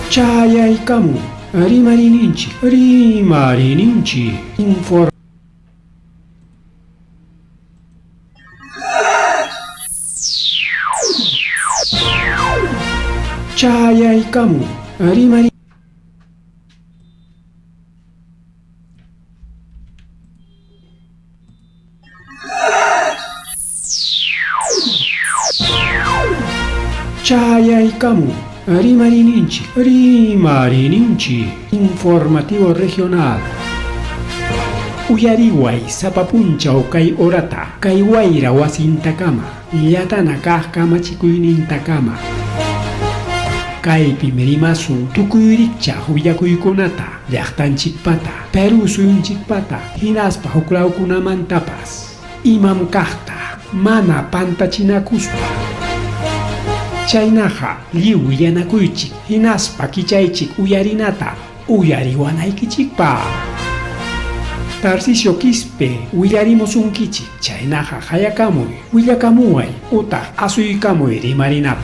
Chayaykamun rimarininchik Chayaykamun rimarininchik informativo regional. Uyariway sapapunchaw kay orata kay wayra wasintakama yatana kaq kamachikuynintakama kaypi mirimasun tukuyrikchaq willakuykunata llaqtanchikpata Perú suyunchikpata hinaspa huklawkunamantapas imam kaqta mana pantachinakuspa chaynaqa lliw willanakuychik hinaspa kichaychik uyarinata uyariwanaykichikpa. Tarcisio Quispe willarimusunkichik chaynaqa hayakamuy willakamuway utaq asuykamuy rimarinata.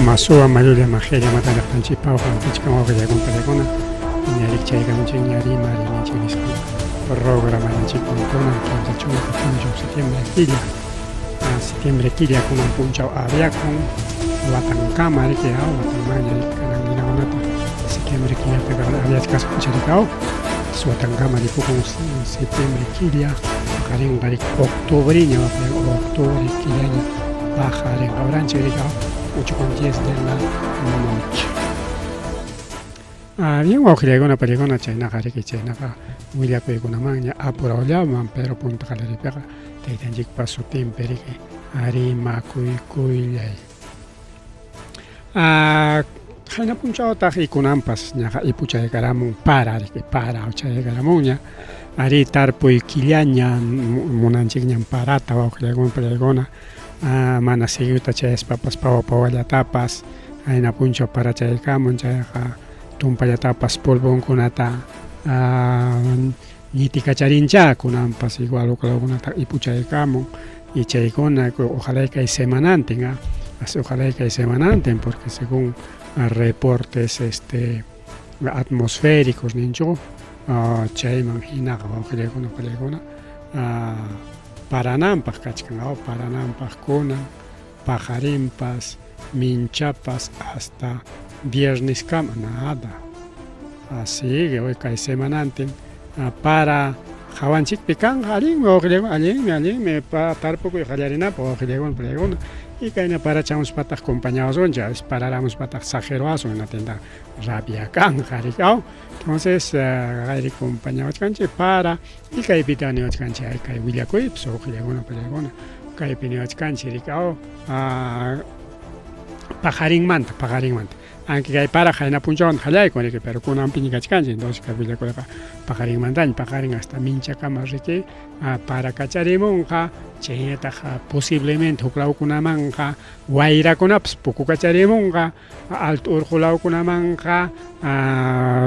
Masua mayulia majelia matala panchipao panchichkama oqillakuna ñarik chaykamunchik ñari marininchik nisqa programaninchik kunan kimsa chunka punchaw septiembre killa kunan punchaw aviakun watankama rikiaw watanmaña kanan ninakunata septiembre killata aviachkas puncharikaw watankama ripukun septiembre killa paqarinqa rik octubriña octubre killaña pajarinqa oranchik rikaw 8:10 de la noche. Bien, wawqilakuna palikuna chaynaqa riki chaynaqa willakuykunamanña apurallaman pero punta qalaripiqa taytanchikpa sutinpi riki rimakuykuyllay. Qayna punchawtaq ikunanpas ñaqa ipuchaykaramun para riki para chaykaramunña ari tarpuy killaña munanchikñan parata wawqilakuna palikuna mana seguiuta chayaspapas pawallatapas ayna punchaw para chaykamun chayqa tumpallatapas polvonkunata ñitikacharincha kunanpas igual uklawkunata ipuchaykamun y chaykuna ojalá kay semananten porque según reportes atmosféricos ninchu chayman hinaqa wawqillaykuna pallaykuna Paranampas kachkanqa Paranampas kunan pajarinpas minchapas hasta viernes kama nada así que kay semanantin para hawanchikpi kanqa allinmi tarpukuy qallarinapaq wawqillaykuna pallaykuna y kayna para chamuspataq acompañawasoncha pararamuspataq sajeroasun na tienda rabia kanqa rikaw entonces qayri acompañawachkanchik para y kaypita niwachkanchik ay kay willakuypis wawqillaykuna pallaykuna kaypi niwachkanchik rikaw pajarinmanta aunque kay para qayna punchawan qallaykun riki pero kunanpi ñikachkanchik entonces kay willakuyqa pajarinmantaña pajarin hasta minchakama riki para kacharimunqa chayñataq posiblemente huklawkunamanqa wayrakunapas puku kacharimunqa alto urqulawkunamanqa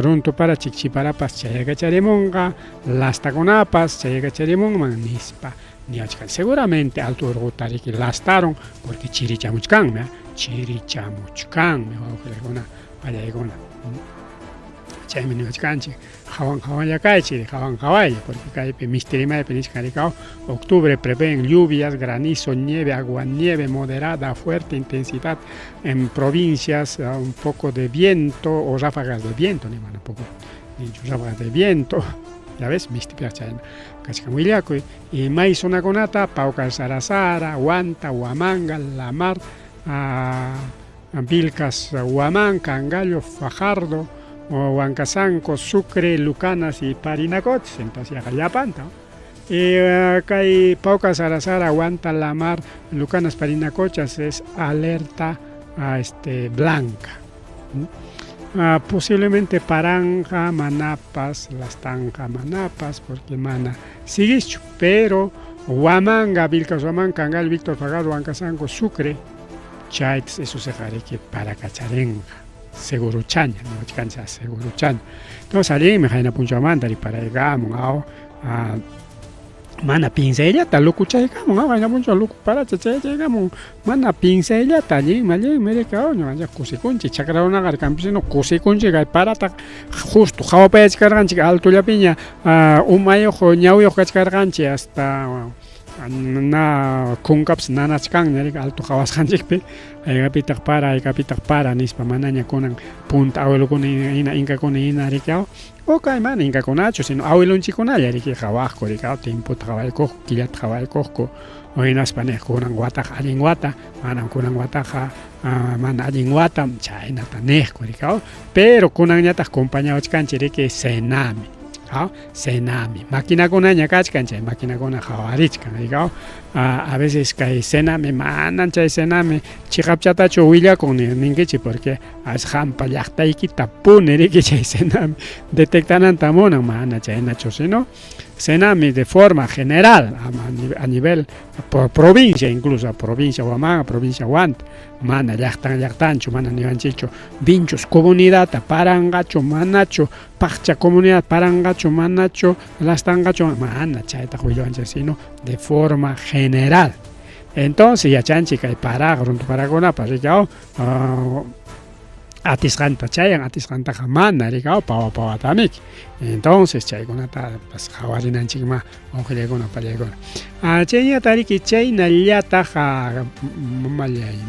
runtu para chikchiparapas chay kacharimunqa lastakunapas chay kacharimunman nispa niwachkan seguramente alto urquta riki lastaron porque chirichamuchkanmi wawqillaykuna pallaykuna chaymi niwachkanchik hawanllakaychik hawanqawaylla porque kaypi mistirimaypi nishkan rikaw octubre prevén lluvias, granizo, nieve, aguanieve moderada, fuerte intensidad en provincias, un poco de viento o ráfagas de viento, ráfagas de viento. Ya ves, mistipiaq chayna kachkanwillakuy y may sunakunata Paucar Sarasara, Huanta, Huamanga, La Mar, Vilcas, Huamanca, Angallo, Fajardo, Huancasanco, Sucre, Lucanas y Parinacochas, entonces ya panta. Y kay Paucar Sarasara, Huanta, La Mar, Lucanas, Parinacochas es alerta blanca. Posiblemente Paranja, Manapas, Lastanja, Manapas, porque Mana siguicho, pero Huamanga, Vilcas, Huamanca, Angal, Víctor Fajardo, Huancasanco, Sucre, Chaitz, eso se jare que para Cacharenga. seguro chaña, no cancha seguro chaña. Entonces alguien me jaina puncho mandari para llegamos a mana pincelata luku chaykamo jaina puncho luku para llegamos mana pincelata allí me caoño ya kusikunchi chakrona gar campesino kusikunchi kay parata justo jawa pech carganchi alto la piña umayo ñawyo kachkarganchi hasta na kunkaps nanachkan nerik alto qhawasqanchikpi ayqapitaj para nispa manaña kunan punta abuelokuna ina inkakuna ina rikaw o kay mana inkakunachu sino abuelonchikunalla riki qhawaqku rikaw timputa qhawaykuqku killata qhawaykuqku o hinaspa nih kunan wataq allin wata mana kunan wataqa mana allin wata chaynata niqku rikaw pero kunanñataq acompañawachkanchik riki senami senami maquinakunaña kachkancha maquinakuna qhawarichkan rikaw a veces kay senami manan chay senami chiqapchatachu willakun ninkichik porque hampa llaqtaykita puni riki chay senami detectananta munan mana chaynachu sino senami de forma general a nivel provincia incluso provincia Huamanga provincia Huanta mana llaqtanchu mana niwanchichu vinchus comunidad parangachu manachu paqcha comunidad parangachu manachu lastangachu mana chayta willwanchik sino de forma general entonces yachanchik kay parakunapas rikaw atisqanta chayan atisqantaqa mana rikaw pawatamik entonces chaykunata qhawarinanchikma wawqillaykuna pallaykuna chayñata riki chaynallataqa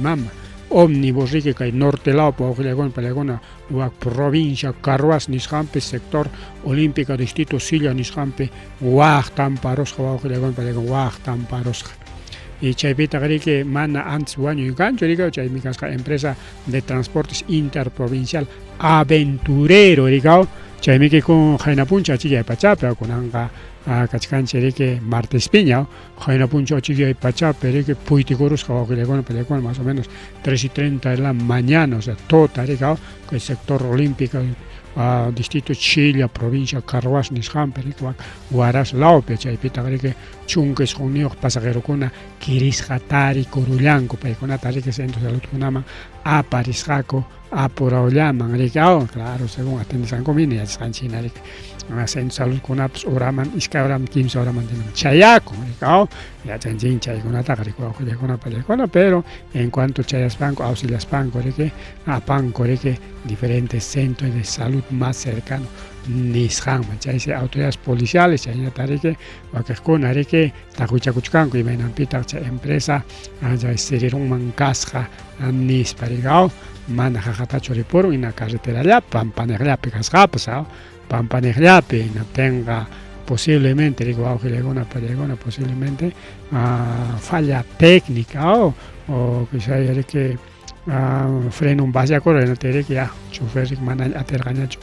mama ómnibus riki kay norte lawpi wawqillaykuna pallaykuna wak provincia Carhuas nisqanpi sector olímpica distrito Silla nisqanpi waqtan parusqa wawqillaykuna pallaykuna waqtan parusqa y chaypita riki mana antes wañuykanchu rikaw chaymi kasqa empresa de transportes interprovincial aventurero rikaw chaymi kun qaynapuncha achillay pachapi kunanqa kachkanchik riki martes piña qaynapuncha achillay pachapi riki puytikurusqa wawqillaykuna pallaykuna más o menos 3:30 de la mañana o sea tota rikaw kay sector olímpico distrito Chilla, provincia Carhuas nisqanpi riki Huaraz lawpi chaypita riki chunka isqunniyoq pasajerokuna kirisqa tarikurullanku paykunata riki centro de saludkunaman aparisqaku apurawllaman riki claro según atendizankumini yachasqanchikna riki centro de saludkunapas horaman iskay horaman 15 horaman chayakun riki yachanchik chaykunataqa riki wawqillaykuna pallaykuna pero en cuanto chayaspanku auxiliaspanku riki apanku riki diferentes centros de salud más cercanos nisqanman chaysi autoridades policiales chaynata riki wakiqkuna riki taquchakuchkanku imaynanpitaq chay empresa chay sirirunman kasqa nispa rikaw mana haqatachu ripurun hina carreterallapi pampaniqllapi kasqapas pampaniqllapi hina tenga posiblemente riki wawqillaykuna pallaykuna posiblemente falla técnica o quizá riki freno vallakur hinata riki chofer mana atirqañachu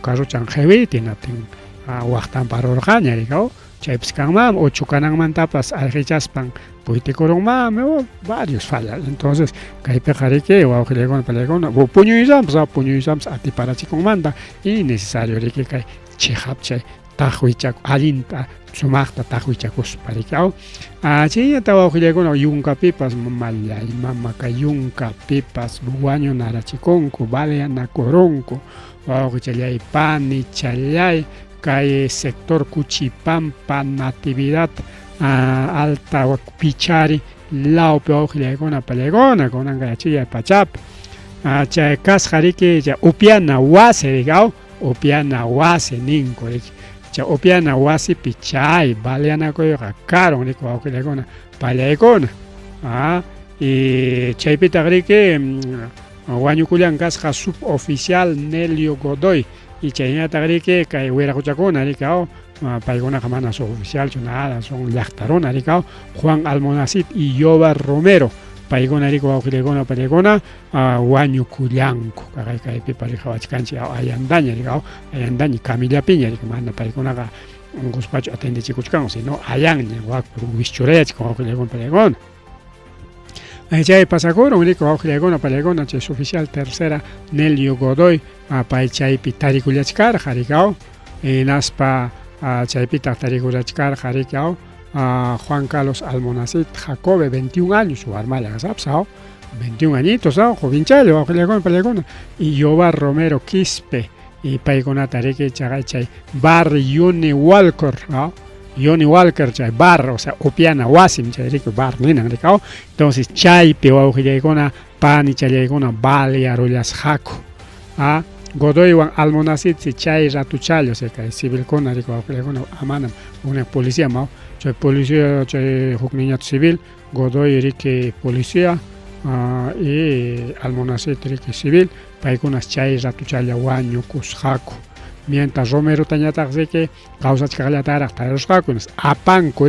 carruchan qhiwiti hinatin waqtan parurqaña rikaw chaypis kanman ocho kananmantapas alqichaspan puytikurunmanmi varios fallas entonces kaypiqa riki wawqillaykuna pallaykuna puñuyllapas atiparachikunmanta y necesario riki kay chiqap chay tajwichaku allinta sumaqta tajwichakuspa rikaw chayñata wawqillaykuna yunkapipas mama kay yunkapipas wañunarachikunku baleanakurunku wawqichallaypani challay kay sector Cuchipampa Natividad alta pichari lawpi wawqillaykuna pallaykuna kunanqa yachillay pachapi chay kasqa riki upiana wasi rikaw upiana wasi ninku riki chay upiana wasipi chay baleanakuyqa karun riki wawqillaykuna pallaykuna y chaypitaq riki wañukullan kasqa suboficial Nelio Godoy y chayñataq riki kay wiraquchakuna rikaw paykunaqa mana suboficialchu nada son llaqtaruna rikaw Juan Almonacid y Yoba Romero paykuna riki wawqillaykuna pallaykuna wañukullanku kaypipa riqhawachkanchik allandaña rikaw allandaña Camillapiña riki mana paykunaqa unquspachu atendichikuchkanku sino allanña wischurayachik wawqillaykuna pallaykuna chay pasakurun riki wawqillaykuna pallaykuna chay suboficial tercera Nelio Godoy pay chaypi tarikullachkarqa rikaw hinaspa chaypitaq tarikullachkarqa rikaw Juan Carlos Almonacid Jacobe 21 años warmalla kasapsa 21 añitos, jovinchalo, palegona, y Yoba Romero Quispe, y paigona tareke chagachay, bar Johnny Walker, Johnny Walker, chay, bar, o sea, Opiana Wasim, chay, rico, bar, ninan, rico, entonces, chay, peo, ojillegona, pan y chalegona, vale, arollas, jaco, Godoy wan almonasit si chay ratuchallo, se cae civil con rico, ojillegona, amanam, una policía, chay, policía, chay, niño civil, Godoy, rique, policía, y almonasit, rique, civil, paigunas chay ratuchalla, guaño, cusjaco. Mientras Romero tañata que causa chacallatara taros jacunas apanco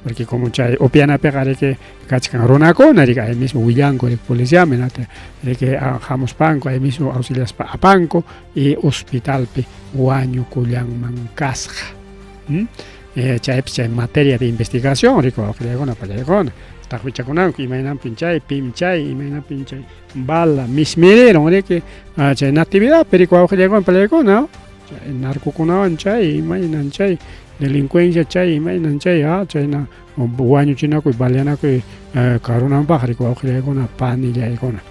porque como chay opiana pegare que cachcan ronacona rica el mismo Willanco el policía menate que jamos panco el mismo auxilias apanco y hospital pe guaño cuyan mancasja chay en materia de investigación rico que le palegona tajuichakunan imainan pinchay pimchay imainan pinchay bala mismirieron que en actividad perico llegó en pelegona en narcocunaban chay imainan chay delincuencia chay imainan chay chayna buaño chinaco y baleana que carunan bajarico llegó una panilla icona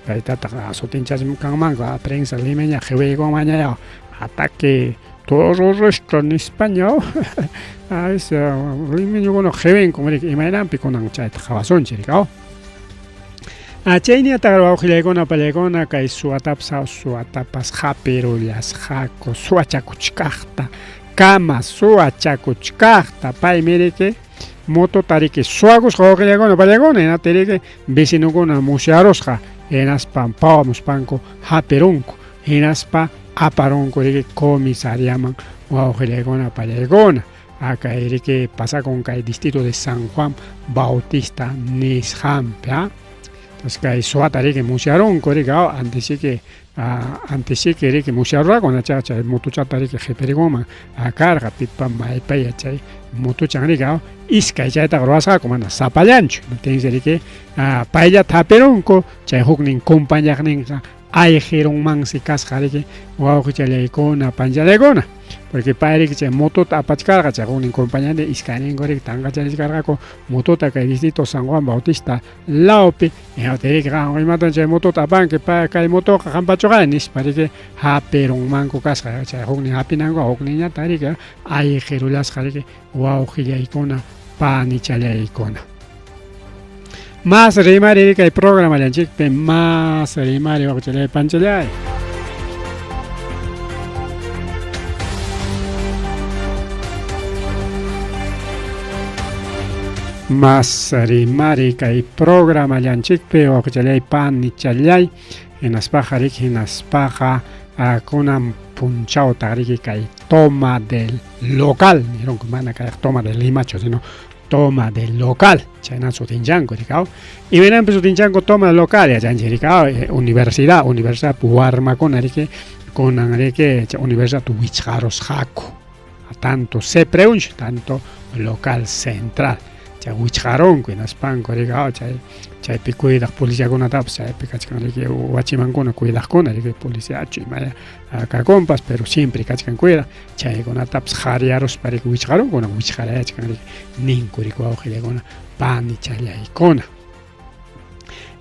ahí está sotinchas camanga prensa limeña jehuego mañana ataque todo resto en español es limeño bueno jeven como que imainan piconan chay jabazón chiricao Chayni atagaro ojillegona palegona kay suatapas japirullas jaco suachakuchkajta kama suachakuchkajta pay mire que moto tarike suagos ojillegona palegona en aterike vecinogona musiarosja en aspan pamos panco japerunco en aspa aparonco de comisariaman ojillegona palegona acá que pasa con el distrito de San Juan Bautista Nisjampe pues que suatare que musiaron corriga antes sí que musiarra con la chacha el motuchatare que jeperigoma a carga pipa mai payachay motuchangriga isca ya ta groasa como na zapalancho entonces que paya taperonco chay huknin compañagnin ay jeron man si casjare que o que con panjalegona porque padre que moto tapachcarga un compañía de Iscanen Gorek Tanga Carga con motota que distrito San Juan Bautista Laupe y a tener que matar moto tapan que para que moto campachoganis para que haperon manco casca un hapinango o niña tarica hay jerulas jarque wow gilla icona pan y chalea icona más rimari que el programa de chipe más rimari o chale panchalea más rimarica y programa yanchikpe o chalay pan ni chalay en aspaja riki en aspaja con un punchao tariki kai toma del local miren que van a caer toma del limacho sino toma del local china sotinjango ricao y ven empezó sotinjango toma del local ya ricao universidad puarma con arike universidad tuwicharos jaco tanto se preunch tanto local central Wicharon, que en España, chay picuidas policía con atap, chay picachcan que huachiman con cuidas con que policía chimaya acá compas, pero siempre cachcan cuida, chay con ataps jariaros para que wicharon con wichara chcan nincurico ojile con pan y chaya icona.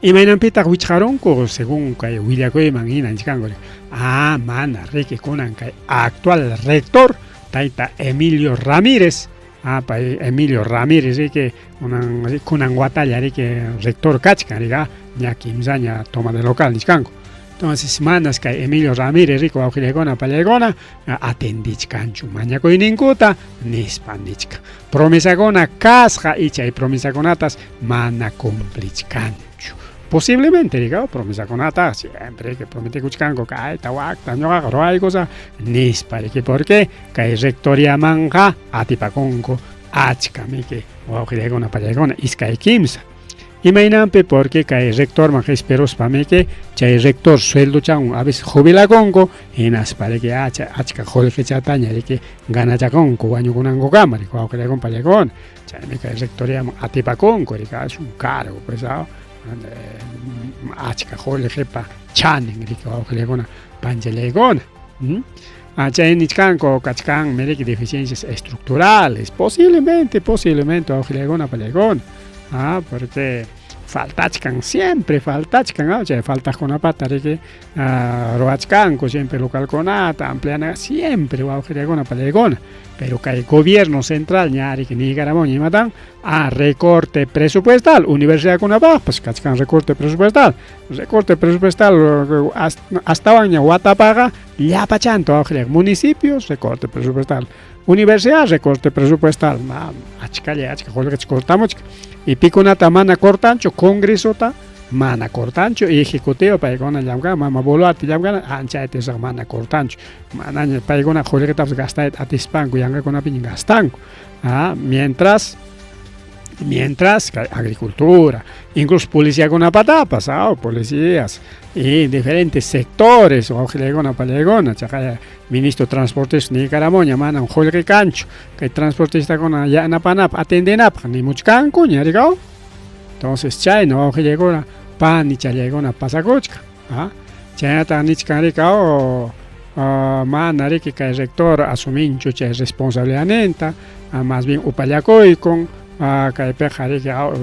Y me pita wicharon con según que William Koeman en Chicango. Mana, rique con actual rector, taita Emilio Ramírez. Emilio Ramírez que con anguatalla que rector cachca ya kimzaña toma de local niscanco entonces semanas que Emilio Ramírez rico auxilegona palegona atendich canchu mañaco y ninguta nispandichka promesa gona casja y chay promesa gonatas mana cumplich canchu posiblemente diga promesa conata siempre que promete cuchcanco cae tawacta no agarro hay cosa nispare que porque cae rectoria manja atipaconco achkame que o que una palegona iscae kimsa imainampe porque cae rector manja esperos pame que chay rector sueldo chan a veces jubila conco en aspare que achka jorge chataña de que gana chaconco baño con ango cámara o que le con palegona chay me cae rectoria atipaconco rica es un cargo pesado achka jole jepa chanen rico que le gona panjelegona Chaynichkanko kachkan mereki deficiencias estructurales posiblemente o que le gona palegona porque faltachkan, siempre faltachkan, ¿no? Chay faltajkunapata riki ruachkanku siempre localkunata ampliana siempre wawqiykuna pallaykuna, pero kay gobierno central ñari que Nicaragua matan a recorte presupuestal universidadkunapaq pues kachkan recorte presupuestal hasta waña watapaqa llapachanto wawqiyku municipios recorte presupuestal universidad recorte presupuestal achka qullqicha cortamuchka y pikunata mana cortancho congresota mana cortancho y ejecutivo paykuna llamkana mama boluarte llamkana anchaytisaq mana cortancho manaña paykuna qullqitapas gastayta atispanku yanqakunapi gastanku mientras agricultura, incluso policía con apatapas, policías y diferentes sectores, o ministro de Transportes Nicaragua, manan Jorge Cancho, que transportista con Yanapanap, atendenap, ni muchcanco, ni arigao. Entonces, chay no llegó pan y chalegona pasacochka, chayata nichcaricao, manari que el rector asumincho chay responsabilidad, más bien upayacoy con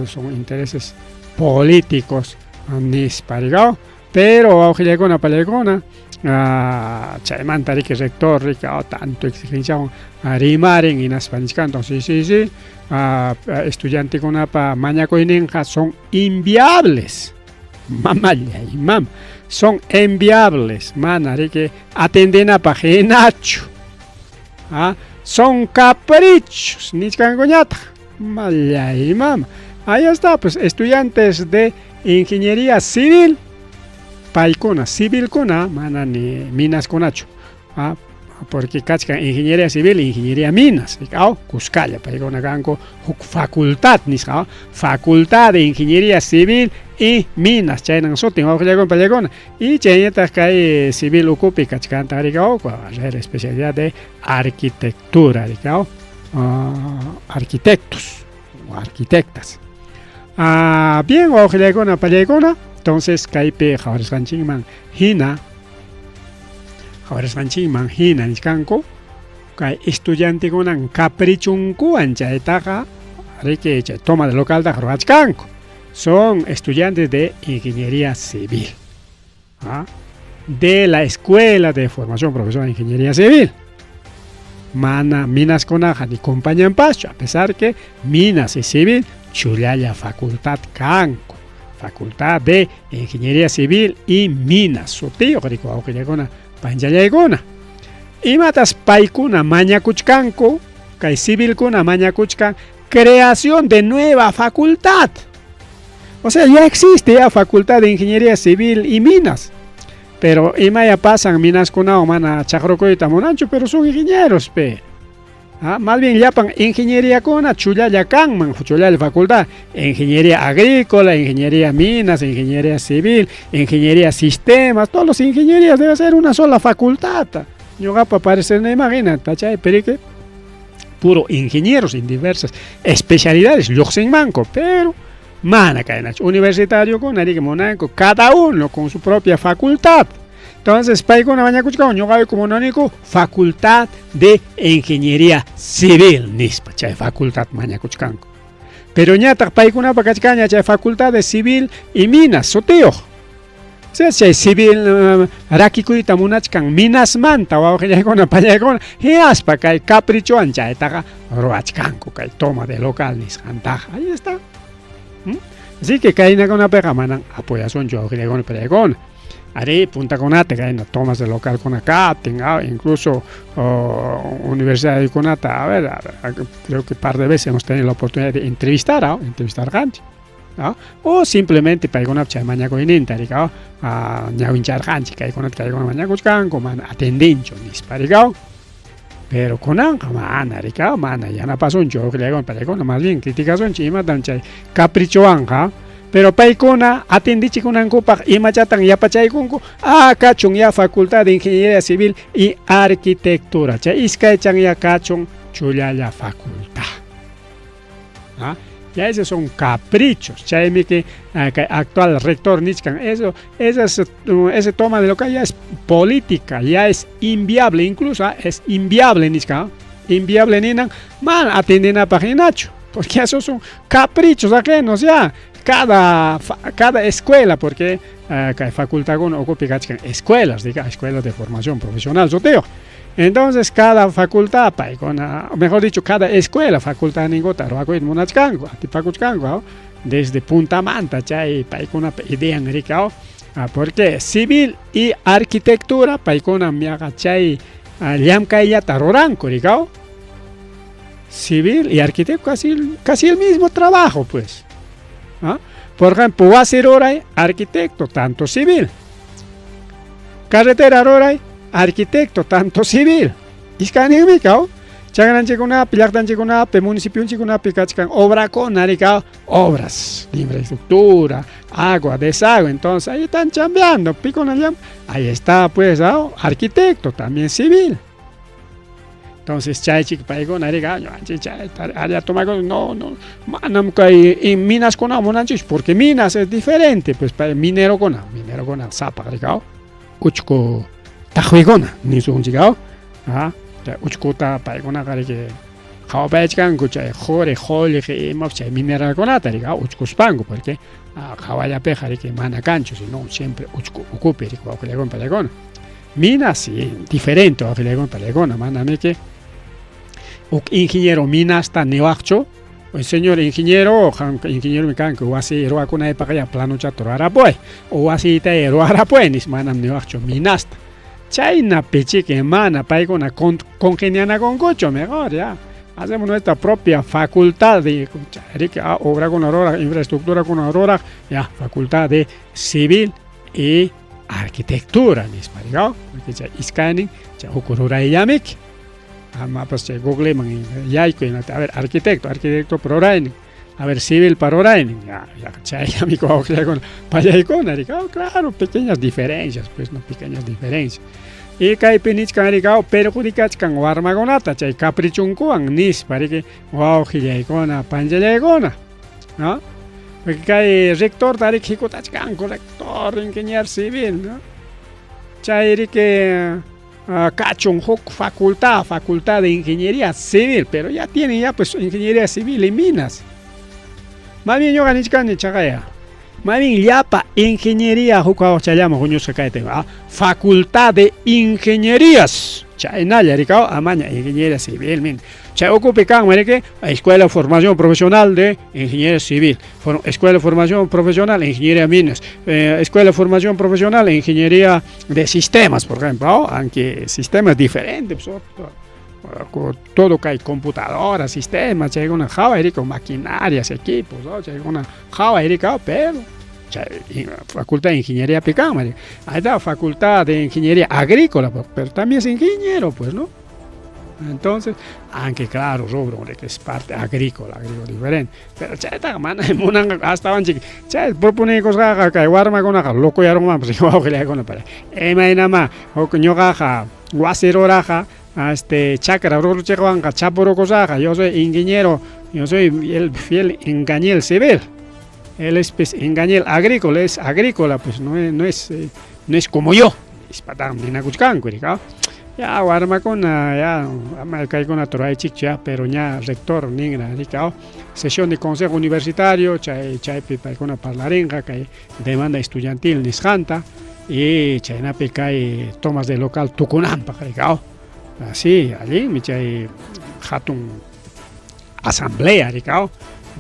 son intereses políticos pero llegona palegona chaymanta que rector tanto exigencia rimaren y naspanisca entonces sí estudiante con apa mañacoinenja son inviables son inviables manari que atenden a pajenacho son caprichos ni cangoñata. Ahí está, pues estudiantes de ingeniería civil, paikuna, civil kuna, manani minas kunacho, porque kachka ingeniería civil, ingeniería minas, Cuscaya, paikuna ganko facultad, facultad de ingeniería civil y minas, chaynan sotin, y chaynetas kay civil ocupi kachkanta especialidad de arquitectura, arquitectos o arquitectas. Bien, ojalá palegona, entonces kaipe jawariskanchingman hina niskanko kay estudiante konan caprichunkuan chaytaqa riki chay toma de local da ruachkanko son estudiantes de ingeniería civil, de la escuela de formación profesional de ingeniería civil. Minas conaja ni compañían pacho, a pesar que minas y civil chulaya facultad canco, facultad de ingeniería civil y minas sotío rico aunque llegona panjayagona y matas paikuna mañacuchcanco kai civil kuna mañacuchcan creación de nueva facultad, o sea ya existe ya facultad de ingeniería civil y minas. Pero ya pasan minas con mana chacrocoita monancho, pero son ingenieros, más bien llaman ingeniería con chulaya canman, chulaya facultad, ingeniería agrícola, ingeniería minas, ingeniería civil, ingeniería sistemas, todos los ingenierías debe ser una sola facultad. Yo para parecer no imagina, ¿tachai? Pero que puro ingenieros en diversas especialidades, manco, pero mana kainach universitario con Arique Monaco, cada uno con su propia facultad. Entonces, paikuna mañacuchka, yo como nonico facultad de ingeniería civil, nispa, chay facultad mañacuchkanco. Pero ñata paikuna pakachkaña chay facultad de civil y minas, soteo. Se chay civil rakikuita munachkan minas manta, wawqillaykuna pallaykuna, hiaspa kay caprichoan chaytaqa ruachkanku kay toma de local nisqantaqa. Ahí está. Así que caen con una pega manan apoyación yo que con pregón haré punta conate caen tomas de local con acá tenga incluso universidad de conata a ver creo que par de veces hemos tenido la oportunidad de entrevistar gente o simplemente para con una mañana con inenta a ñawinchar gente que con mañana con man atendincho nisparigao. Pero con mana rica mana ya no pasó un yo que le hago para más bien criticación chima danchay capricho anja pero paikona atendichi con ancopa y machatan ya pachay kunku cachung ya facultad de ingeniería civil y arquitectura cha iskay chan ya cachung chulaya facultad ya esos son caprichos chay que actual rector Nichkan ese toma de lo que ya es política, ya es inviable, incluso es inviable Nichkan inviable ninan mal atenden a paginacho porque esos son caprichos ajenos ya cada escuela, porque cada facultad ocupa escuelas, escuelas de formación profesional, soteo. Entonces cada facultad, mejor dicho, cada escuela, facultad ningota, desde Punta Manta, chay, paikona idea en porque civil y arquitectura, paikona miaga chay, llamka y taroranco, civil y arquitecto, casi el mismo trabajo, pues. Por ejemplo, Huasiroray, arquitecto, tanto civil. Carretera Roray, arquitecto, tanto civil. Iscanin Micao, Chaganan Chicuna, Pilactan Chicuna, Municipio Chicuna, Picachcan, obra con Aricao, obras de infraestructura, agua, desagüe. Entonces ahí están chambeando, pico ahí está, pues, arquitecto, también civil. Entonces, chay chic paigo nariga, área tomago, no, manam que en minas con amonanchis, porque minas es diferente, pues minero con zapa, rigao, uchko tajuigona, ni su chigao, uchko ta paigona que jawapaechkan, cucha, jore, mopcha, mineral con atariga, uchko spango, porque jawaya pejari que mana cancho, sino siempre uchko ocupe, rico, legon palegona. Minas sí, diferente, legon palegona, maname que ingeniero minas está nevacho, el señor ingeniero mecánico, o así, era una época ya plano chato arapoy, o así te era arapoy, ni manam nevacho minas. China peche que mana paigona congeniana con cocho, mejor ya. Hacemos nuestra propia facultad de obra con aurora, infraestructura con aurora, ya, facultad de civil y arquitectura, misma, ¿no? Porque ya iscaning, ya ocurrirá yamik. Pues Google ya a ver, arquitecto por Orain, a ver, civil para Orain, ya amigo, claro, pequeñas diferencias, pues no pequeñas diferencias. Y kai penichkan rigao perjudicachkan warmagonata, chay caprichunkuan nis, para que wow, gilaicona, panjallaicona, ¿no? Porque kai rector tarik hikutachkan, rector, ingeniero civil, ¿no? Chay que Cachon facultad de ingeniería civil, pero ya tiene pues ingeniería civil y minas. Más bien yo ganichkan chagaya. Más bien yapa ingeniería jukao chayama junio sakaite, facultad de ingenierías. Chaynaya ricao amaña ingeniería civil min. Chay ocupe kan que escuela de formación profesional de ingeniería civil, escuela de formación profesional de ingeniería minas, escuela de formación profesional de ingeniería de sistemas, por ejemplo, aunque sistemas diferentes, todo que hay computadoras, sistemas, hay una Java con maquinarias, equipos, hay una Java pero facultad de ingeniería picama, ahí está facultad de ingeniería agrícola, pero también es ingeniero, pues, ¿no? Entonces, aunque claro, rubro que es parte agrícola diferente, pero cheta mana hasta van chiqui, propone cosas que guarma con la loco ya roma, pues yo que le con para. Maina ma, o coño gaja, guasero raja, chakra rubro chejuan, chaporo cosaja, yo soy ingeniero, yo soy el fiel ingeniero civil. Él es pues, ingeniero agrícola, es agrícola, pues no es como yo, es para mina cuchcan, ¿no? Ya guarma con ya me cae con la torre chicha, pero ya rector ningra dicao sesión de consejo universitario, chay con la parlarenga que demanda estudiantil nisjanta y chay na cae tomas de local tucunampa dicao así allí me chay hatun asamblea dicao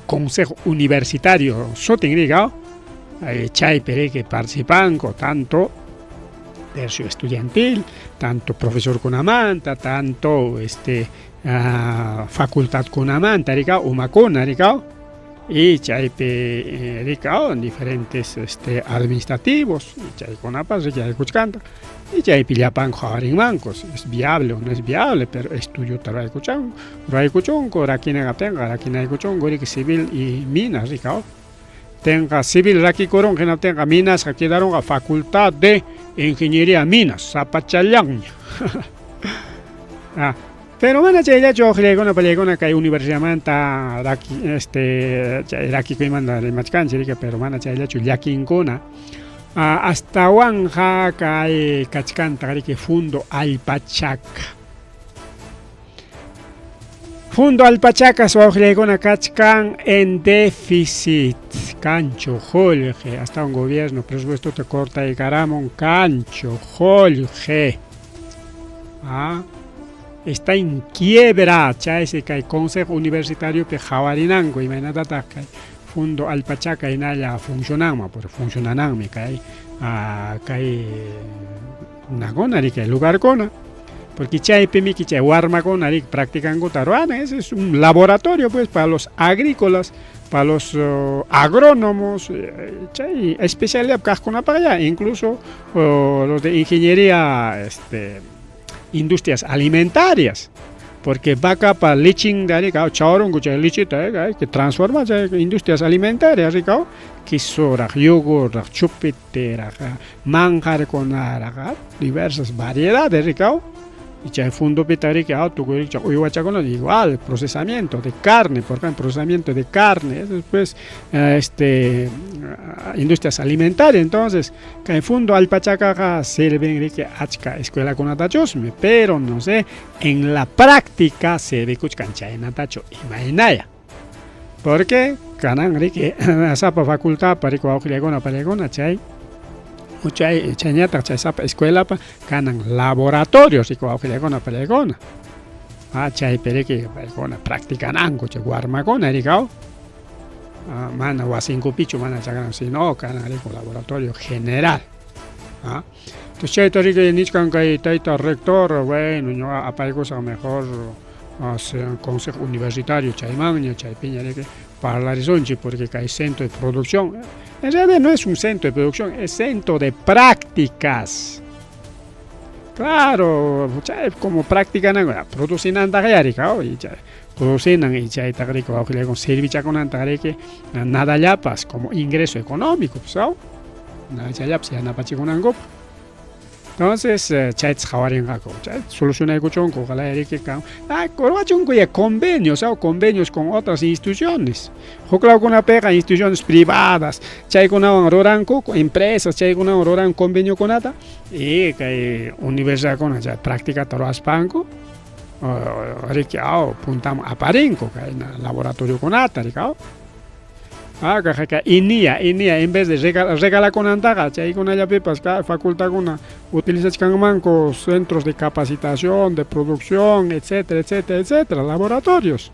consejo universitario soting dicao chay pere que participan con tanto tercio estudiantil, tanto profesor con amanta, tanto facultad con amanta, umacona, y chaype en diferentes administrativos, y chay con apas, y chay cuchcanta, y chay pillapan jarin mancos, es viable o no es viable, pero estudio trae cuchonco, raquina gatenga, raquina cuchongo, civil y minas, tenga civil raki coron que no tenga minas que quedaron a facultad de ingeniería minas zapachallán pero van a chayla yo con la que hay universidad manta raki raki que manda de machcanche pero van a chayla yo yaquincona hasta wanja que cachcanta que fundo alpachaca Fundo Alpachacas Wauqllaykuna kachkan en déficit cancho Jorge, hasta un gobierno presupuesto te corta y caramon cancho Jorge. Está en quiebra, ese que el Consejo Universitario de Jawarinango y Menatata, Fundo Alpachaca y Naya funcionama, por funcionanami, que hay Nagona, que hay lugar cona. Porque chay pemiki chay warma con arik practican taruana, ese es un laboratorio pues para los agrícolas, para los agrónomos, chay especialidad cascona para allá, incluso los de ingeniería, industrias alimentarias, porque vaca para lichin de arik, chaurun cucha lichita, que transforma industrias alimentarias, rico, kisora, yogur, chupete, manjar con diversas variedades, rico. Y ya el fondo petari que igual procesamiento de carne, por ejemplo, procesamiento de carne, después industrias alimentarias. Entonces, que el fondo Alpachaca sirve que achka escuela con atachosme, pero no sé, en la práctica se ve que cancha en atacho y mainaya. Porque canan que esa facultad para que va a chay chañata sapa escuela pa kanan laboratorios y coafilegona pelegona chay pereke pelegona practican ango che guarmagona rigao mana wa cinco pichu mana chagan sino kanan con laboratorio general entonces chay torike nichkan kai taita rector bueno no apaigo a mejor consejo universitario chay magna chay piña que para la Horizonte, porque hay centro de producción. En realidad no es un centro de producción, es centro de prácticas. Claro, como practican, producen antagarica, producen y ya está con servicio con antagarica, nada yapas como ingreso económico, ¿sabes? Nada yapas ya nada con ango. Entonces, chats jawarin gako, soluciona el cochón con la que convenios, convenios con otras instituciones. Joclao con una pega instituciones privadas, chay con una roranco, empresas, chay con una roran convenio con nada, y que universidad con una práctica taroas banco, puntamos a parinco, que hay un laboratorio con nada, inia en vez de regalar con antaga, chay con ella pepas, facultad con una utiliza con centros de capacitación, de producción, etcétera, etcétera, etcétera, laboratorios.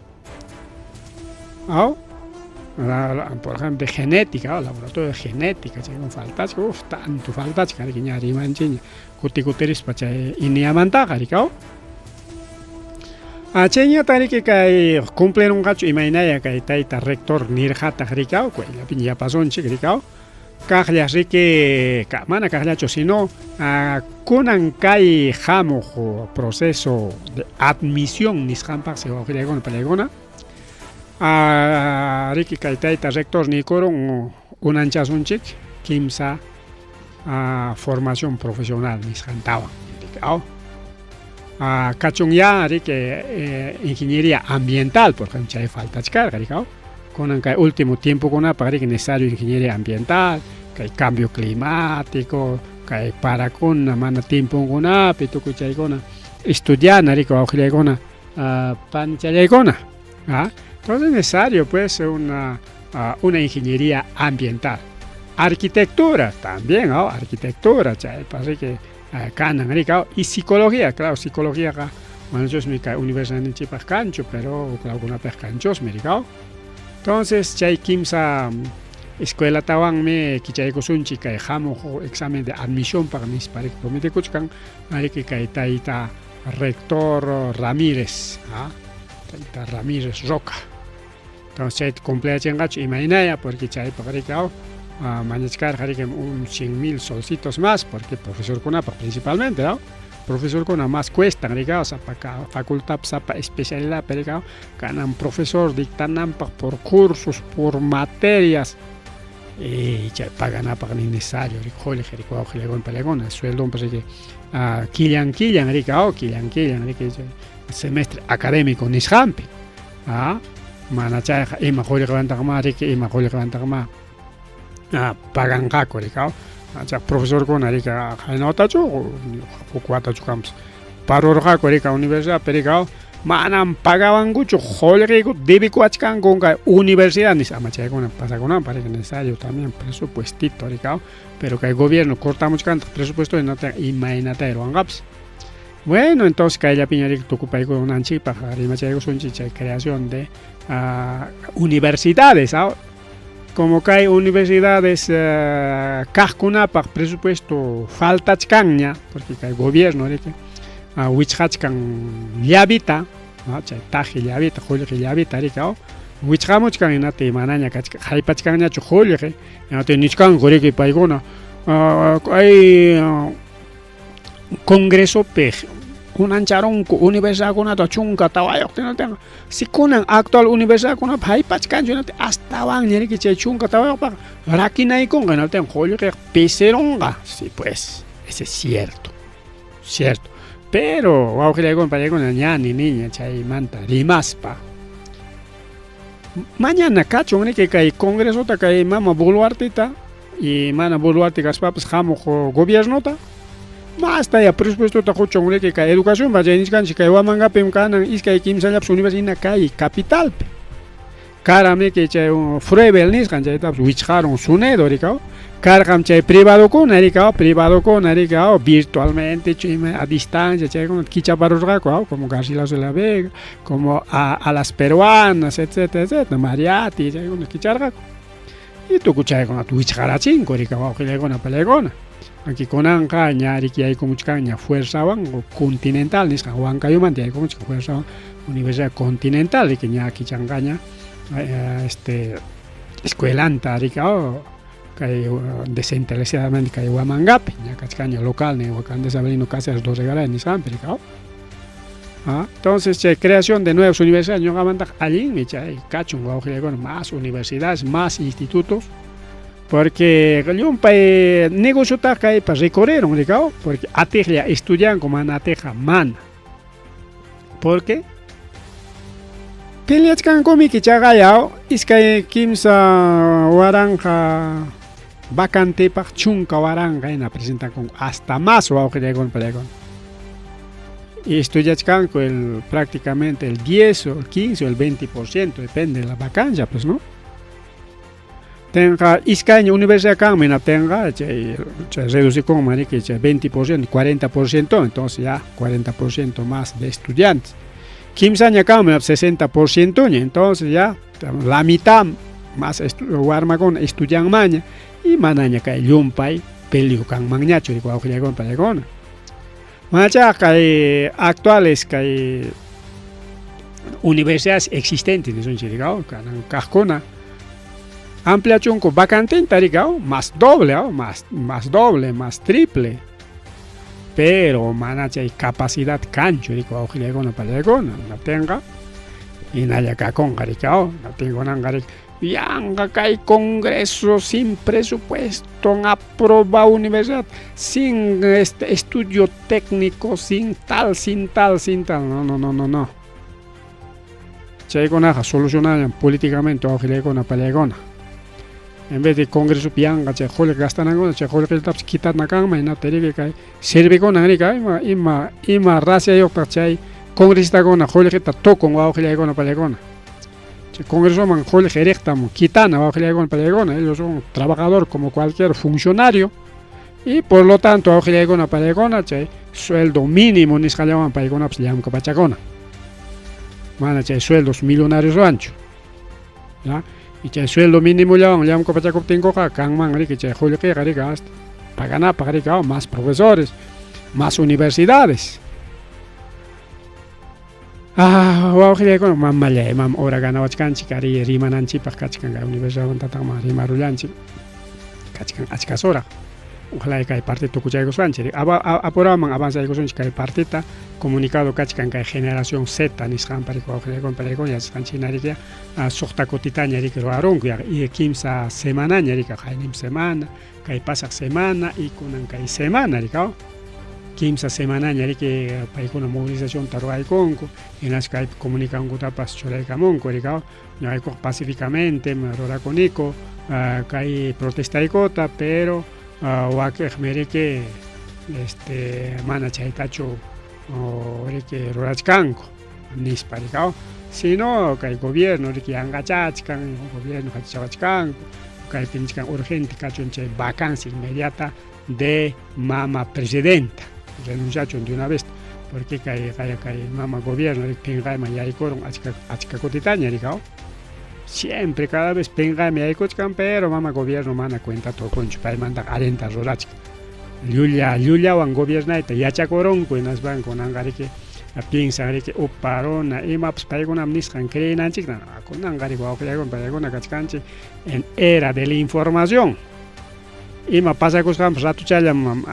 Por ejemplo, de genética, laboratorio de genética, con faltas, tanto faltas, que hay rimanchiña, cuticuteris para inia mantaga, Cheña tariki que cumplen un gacho y mainaya que está rector nirjata ricao, que la piña pasón chicricao, cajlas rique, mana cajlacho, sino kunan kai jamojo proceso de admisión nishampa se va a con pelegona, rique que está rector ni coro un anchazun chic, kimsa formación profesional nishantawa, Cachunya que ingeniería ambiental, por ejemplo, hay falta de carga, con el último tiempo con para que necesario ingeniería ambiental, que hay cambio climático, que hay para con una mano tiempo con apito que hay con estudiar, rico, con panichallegona, entonces es necesario pues una ingeniería ambiental, arquitectura también, arquitectura, parece que y psicología, claro, psicología bueno, yo me cae universidad en Chipas cancho, pero claro, una pescanchos me digo. Entonces, chay kimsa escuela tawan me kichay kosunchi kay jamo examen de admisión para mis para que promete kuchkan, hay que taita rector Ramírez, taita Ramírez Roca. Entonces, chay completa chengacho imaginaya porque chay para que manechcar un 100,000 solcitos más, porque profesor Conapa principalmente, ¿no? Profesor Conapa más cuesta, para facultad, para especialidad, pero ganan profesor, dictan por cursos, por materias, y ya pagan necesario, el sueldo, pues que Kilian, semestre académico, Nishampi, Manachai, y mejor levantar más, pagan caco, profesor con Arica, Hainota, o cuatro camps. Paro Raco, Universidad, Pericao, Manam pagaban mucho, holrigo, debikuachkan con universidad, ni sama chaykuna pasakunan, parece necesario también presupuestito, ricao, pero que el gobierno corta mucho canto presupuesto y no te imagínate, angaps. Bueno, entonces que la piñarica ocupa con una chipa,rimachaygo son chicha creación de universidades, ¿sabes? Como que hay universidades cascuna para presupuesto falta chcaña, porque el gobierno wichachkan liabita, taji liabita, julio liabita, ricao, wichhamuchkan inate manaña haipachkanña julio, inate nichkan goriki paigona, hay congreso pej. Kunancharon universidad kuna to chunka tawayok tinaten si kunan actual universidad kuna pai pachkan junate hasta van nyeri que chunka tawayok pa rakinai con ganaten joyo que peseronga sí pues ese es cierto pero aujile con para con ñani niña chay manta rimaspa mañana cacho que hay congreso ta que mama boluarte ta y mana boluarte gaspapas jamo gobierno ta más ya presupuesto ta chongre que educación va ya niskan chica wa manga pem kanan iska kimsa la universidad kai capital karame que che fruebel niskan ja ta wicharon sunedo ricao cargam che privado con ricao virtualmente a distancia che con kichaparos rako como Garcilaso de la Vega como a las peruanas etcétera mariati che con kicharga y tu kuchay con tu wicharachin ricao que con pelegona aquí con ancaña y que hay como caña fuerza o continental ni san cayo manti hay como fuerza universidad continental y que ya aquí changaña escuelanta ricao que descentralizadamente que hay guamangape ya caña local ni wakande sabrino casi las 12 galas ni san ricao entonces creación de nuevas universidades yo gamanta allí me chay cacho con más universidades más institutos porque un país negocio está para recorrer un recao porque atejlia estudian como ateja man porque peleas can comi que chagayao es que kimsa waranja vacante para chunca waranja en la presenta con hasta más o auge de con pelegón y estudias can con prácticamente el 10 o el 15 o el 20% depende de la vacancia pues no tenga iskaña universidad camina tenga reduce como marique 20% 40% entonces ya 40% más de estudiantes kimsaña camina 60% entonces ya la mitad más guarma con estudian maña y manaña que yumpay pelio can mañacho y cuauja con palegona macha que actuales que universidades existentes son chirigao canan cascona ampliación con vacante en taricao más doble, más triple. Pero manacha y capacidad cancho, digo, ojilegona palegona, no tenga. Y naya con garicao, no tengo nada. Yanga que hay congreso sin presupuesto, aprobado universidad, sin estudio técnico, sin tal. No. Chay con aja solucionar políticamente ojilegona palegona. En vez de congreso pianga che jole gastan algo che jole que taps quitar na cama y na tere que sirve con angrica ima racia yo pachai congresista con na jole que ta to con wa jole con palegona che congreso man jole recta mo quitana wa jole con palegona ellos son trabajador como cualquier funcionario y por lo tanto wa jole con palegona che sueldo mínimo ni escalaban palegona pues llaman capachacona mana che sueldos millonarios ancho ya y el sueldo mínimo ya un copachaco tengo acá man que julio que garigas pagan para más profesores más universidades wow que con mamá le mam ora gana wachkan chikari rimananchi pakachkan universidad tatama rimarulanchi kachkan achkasora ojalá que hay parte tu cuchillo sanche aporaman avanza y cosas que hay partita comunicado kachkan que generación Z ni scan para con ya scan chinaria sorta cotitania ri que roaron y kimsa semana ni que hay semana que pasa semana y con que semana ri kimsa semana ni que para con movilización taro hay conco en las que comunican con tapas chole camon ri no hay pacíficamente me rora con eco que hay protesta y cota pero wake mereke mana chaitacho o que rorachkanko nispa rikao. Si no, que el gobierno que angachachkan, el gobierno hachachkan, que pinchkan urgente cachonche vacancia inmediata de mama presidenta. Renunciaron de una vez, porque que mama gobierno que pengama ya ikoron achka cotitaña rikao. Siempre cada vez pengama ya ikochkan, pero mama gobierno mana cuenta todo concho, para mandar alenta rorachka. Lulia wan gobierno ita yachakoron kuenas van con angarike. Piensan que uparona y maps para una amniscan creen antes con angari guau que para una cachcanche en era de la información y me pasa que estamos rato chalam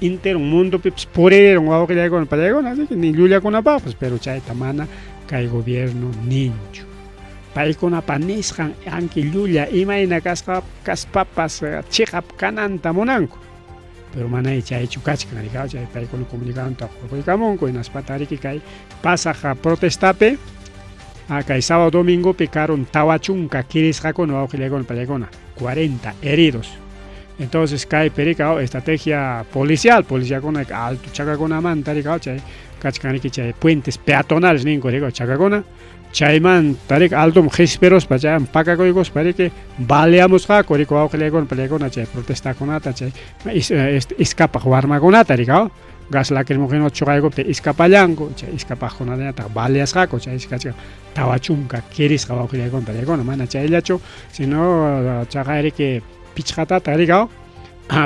inter un mundo pips por era guau que con para así que ni lulia con papas pero chay tamana que gobierno ninjo para con a paniscan anki lulia y maina caspapas chihap cananta monanco pero mana echa hecho cachcan ricao chay pai con comunicación ta porque camon con las patari que cae pasa a protestape acá sábado domingo picaron tawachunca quieres ja con con palegona 40 heridos entonces cae pericao estrategia policial con alto chaca con amanta ricao chay cachcan que chay puentes peatonales ningo ricao chaca con Chayman tarik alto gesperos para paca coigos para que baleamos ja corico con pelegona chay protesta con ata chay escapa juarma con ata ricao gas lacrimógeno chogaigo te escapayango chay escapa con ata baleas ja chay escacha tawachunca quieres ja con pelegona mana chay lacho sino chagaire que pichata ricao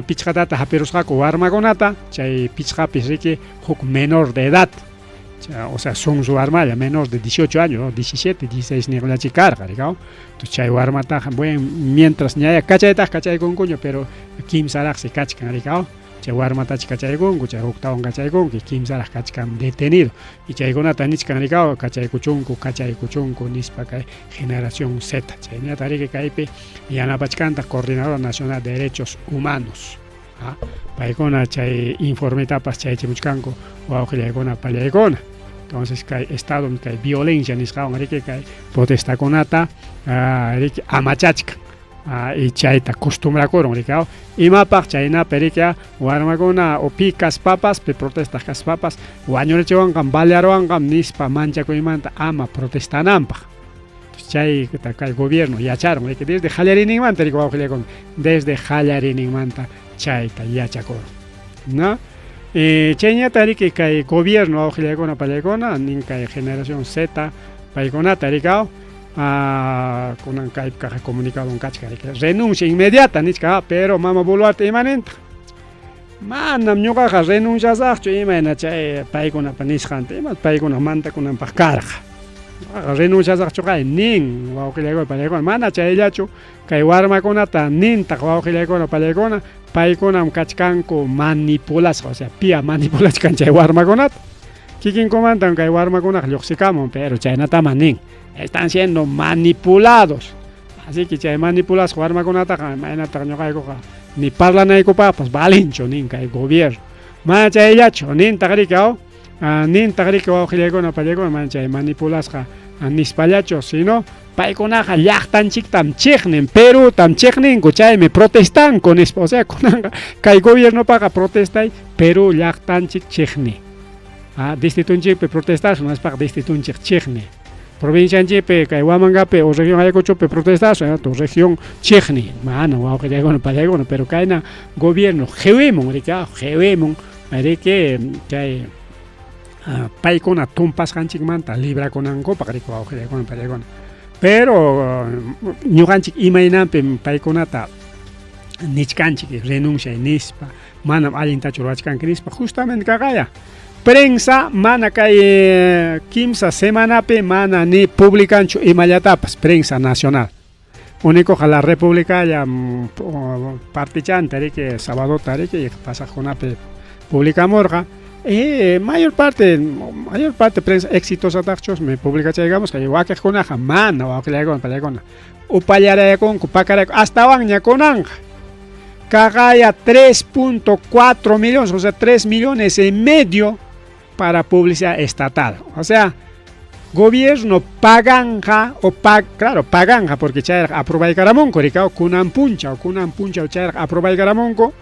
pichata haperos ja juarma con ata chay pichata pisrique hook menor de edad. O sea, son su arma ya menos de 18 años, ¿no? 17, 16 ni la chicarga, ¿no? Entonces, chay arma taja, bueno, mientras ni haya cachay con coño, pero Kim Sarak se cachcan, ¿no? Chay arma tachi cachay con, chay octavo cachay con, que Kim Sarak cachcan detenido. Y chay con atanichcan, ¿no? Cachay cuchunco, nispa, generación Z, chay ni atari caipe, y anapachcanta, Coordinador Nacional de Derechos Humanos. Paikona chay informe tapas chay chimuchkanko o aujeliagona paliagona. Entonces que estado que violencia ni escaban que protesta conata amachachka y chayta costumbre coron ricao y mapa chayna perica o armagona o picas papas pe protestas cas papas o año lechewan kan balearon kan nispa mancha coimanta ama protestanampa. Chay que el gobierno ya echaron que desde Jalarin manta ricao desde Jalarin manta chayta ya chacor, ¿no? Chenya tari que el gobierno auxilia palegona ninca generación Z paigona taricao con un caja comunicado un cachca que renuncia inmediata nichka pero mama boluarte imanenta manam ñuqaqa renunciasaqchu imayna chay paykuna nisqanta ima paykuna manta kunan paqarqa renunciasaqchu kay nin wawqillaykuna pallaykuna mana chayllachu kay warmakunata nintaq wawqillaykuna pallaykuna paykunam kachkanku manipulasqa o sea pia manipulachkan chay warmakunata kikinkumantan kay warmakunaqa lluqsikamun pero chaynatama nin están siendo manipulados así que chay manipulas warmakunataqa maynataq ñuqaykuqa ni parlanaykupapas balinchu nin kay gobierno mana chayllachu nintaq rikao nintaq riki wawqillaykuna pallaykuna mana chay manipulasqa nispallachu sino paykunaqa llaqtanchiktam chiqnin Perú tam chiqninku chaymi protestanku nispa o sea kunanqa kay gobiernopaqa protestay Perú llaqtanchik chiqni distritunchikpi protestasun nispaqa distritunchik chiqni provincianchikpi kay Huamangapi o región Ayacuchopi protestasun tu región chiqni mana wawqillaykuna pallaykuna pero kayna gobierno qhiwimun rika qhiwimun riki chay paykuna tumpasqanchikmanta librakunankupak riki wawqillaykuna pallaykuna pero ñuqanchik imaynanpi paykunata nichkanchik renuncia nispa manam allintachu ruwachkanki nispa justamente kaqaya prensa mana kay kimsa semanapi mana ni publicanchu imallatapas prensa nacional único la república ya partichanta riki sabadota riki pasaqkunapi publicamurqa mayor parte prensa exitosa tachos me publica digamos que waqaq kunaqa mana waqqillaykuna pallaykuna upallaraykunku pakarayku hasta wanña kunanqa kaqaya 3.4 millones o sea 3 millones y medio para publicidad estatal o sea gobierno paganja claro paganja porque chayqa aprobaykaramunku rikao kunan puncha o chayqa aprobaykaramunku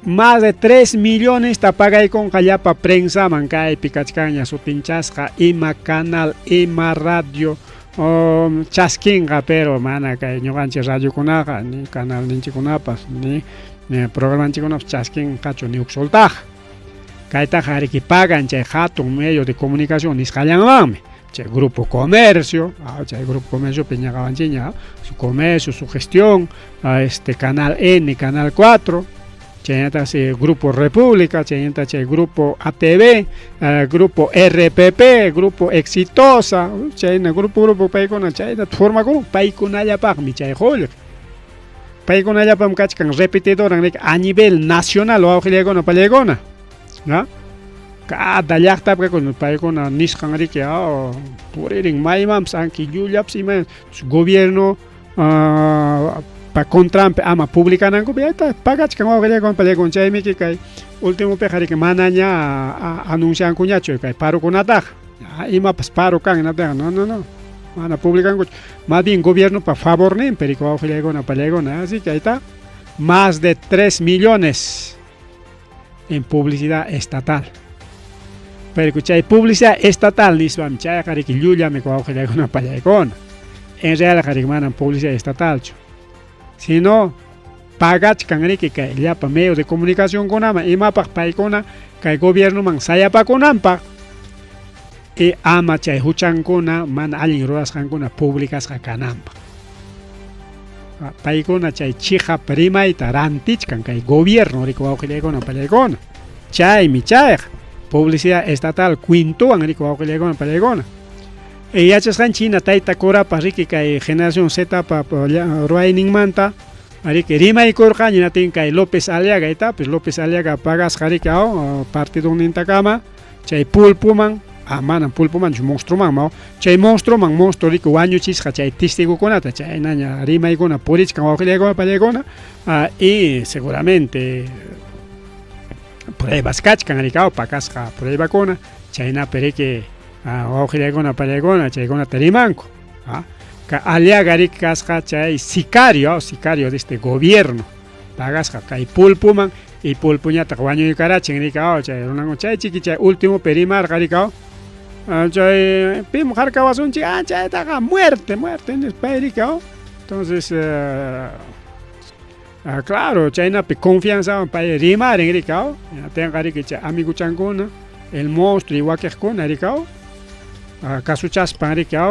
más de 3 millones tapagay con jayapa prensa mancay picachcaña su tinchasca ima canal ima radio chasquinga pero mana kay ñuqanchik radio kunaqa ni canal ninchikunapas ni programa ninchikunapas chasquin qachu ni uksultaj kayta jariki pagan chay hatun medio de comunicación nisqallanmanmi chay grupo comercio chay grupo comercio piñaqawanchiña su comercio su gestión canal N canal 4 chayta grupo República chayta chay grupo ATV grupo RPP grupo Exitosa chayna grupo paykuna chayta forma kun paykunallapaqmi chay jolik paykunallapam kachkan repetidoran a nivel nacional wawqillaykuna pallaykuna ¿no? Cada llaqtapi con paykuna nisqan riki puririn maymanpas anki llullapas ima gobierno pa contrampe ama publicananku ayta pagachkan wawqillaykuna pallaykuna chaymi kay último pejariki manaña anunciankuñachu kay parukunataqa imapas paro kan nataqa no mana publicanku más bien gobierno pa favor nin perico wawqillaykuna pallaykuna así que ayta más de 3 millones en publicidad estatal. Pero chay publicidad estatal nisbam chay qariki llullami wawqillaykuna pallaykuna. En real qarik manan publicidad estatal. Sino pagachkan riki kay llapa medio de comunicación kunama imapaq paykuna kay gobierno man sayapakunanpaq y ama chay huchankuna mana allin rurasqankuna publicasqa kananpaq. Paykuna chay chiqa primayta rantichkan kay gobierno riki wawqillaykuna pallaykuna chaymi chayqa publicidad estatal quintuwan riki wawqillaykuna pallaykuna yachasqan China tayta kurapas riki kay generación Z pa ruayninmanta riki rimaykurqa ñinatin kay López Aliaga itapis López Aliaga pagasqa riki partido nintakama chay pulpuman manan pulpuman monstruman chay monstruo riki wañuchisqa chay testigukunata chay naña rimaykuna purichkan wawqillaykuna pallaykuna y seguramente pruebas kachkan riki pakasqa pruebakuna chaynapi riki wawqillaykuna pallaykuna chaykunata rimanku Aliaga riki kasqa chay sicario de este gobierno pagasqa kay pulpuman y pulpuñataqa wañuykarachin riki chay runanku chay chiki chay último perimarqa riki chay pim jarkawasunchik chaytaqa muerte payrika entonces claro chaynapi confianza pay rimaren rika tenqa riki chay amiguchankuna el monstruo y wakiqkuna rika kasuchaspan rika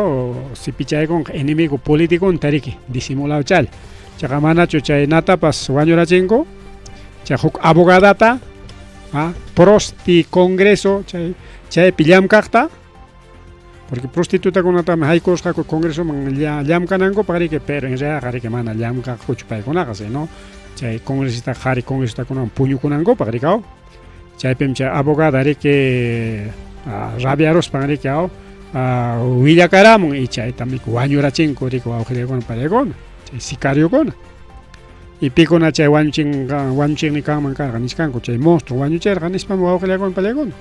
sipichaykunqa enemigo político riki disimulado chal chayqa manachu chaynatapas wañurachinku chay huk abogadata prosti congreso chaypi llamkaqta porque prostitutakunatami haykusqaku congreso man llamkananku riki pero en realidad riki mana llamkaqkuchu paykunaqa sino chay congresista qari congresistakuna puñukunankupaq riki chaypim chay abogada riki rabiaruspan riki willakaramun y chaytami wañurachinku riki wawqillaykuna pallaykuna chay sicariokuna y pikuna chay wañuchikni kanman karqa niskanku chay monstruo wañuchirqa nispami wawqillaykuna pallaykuna.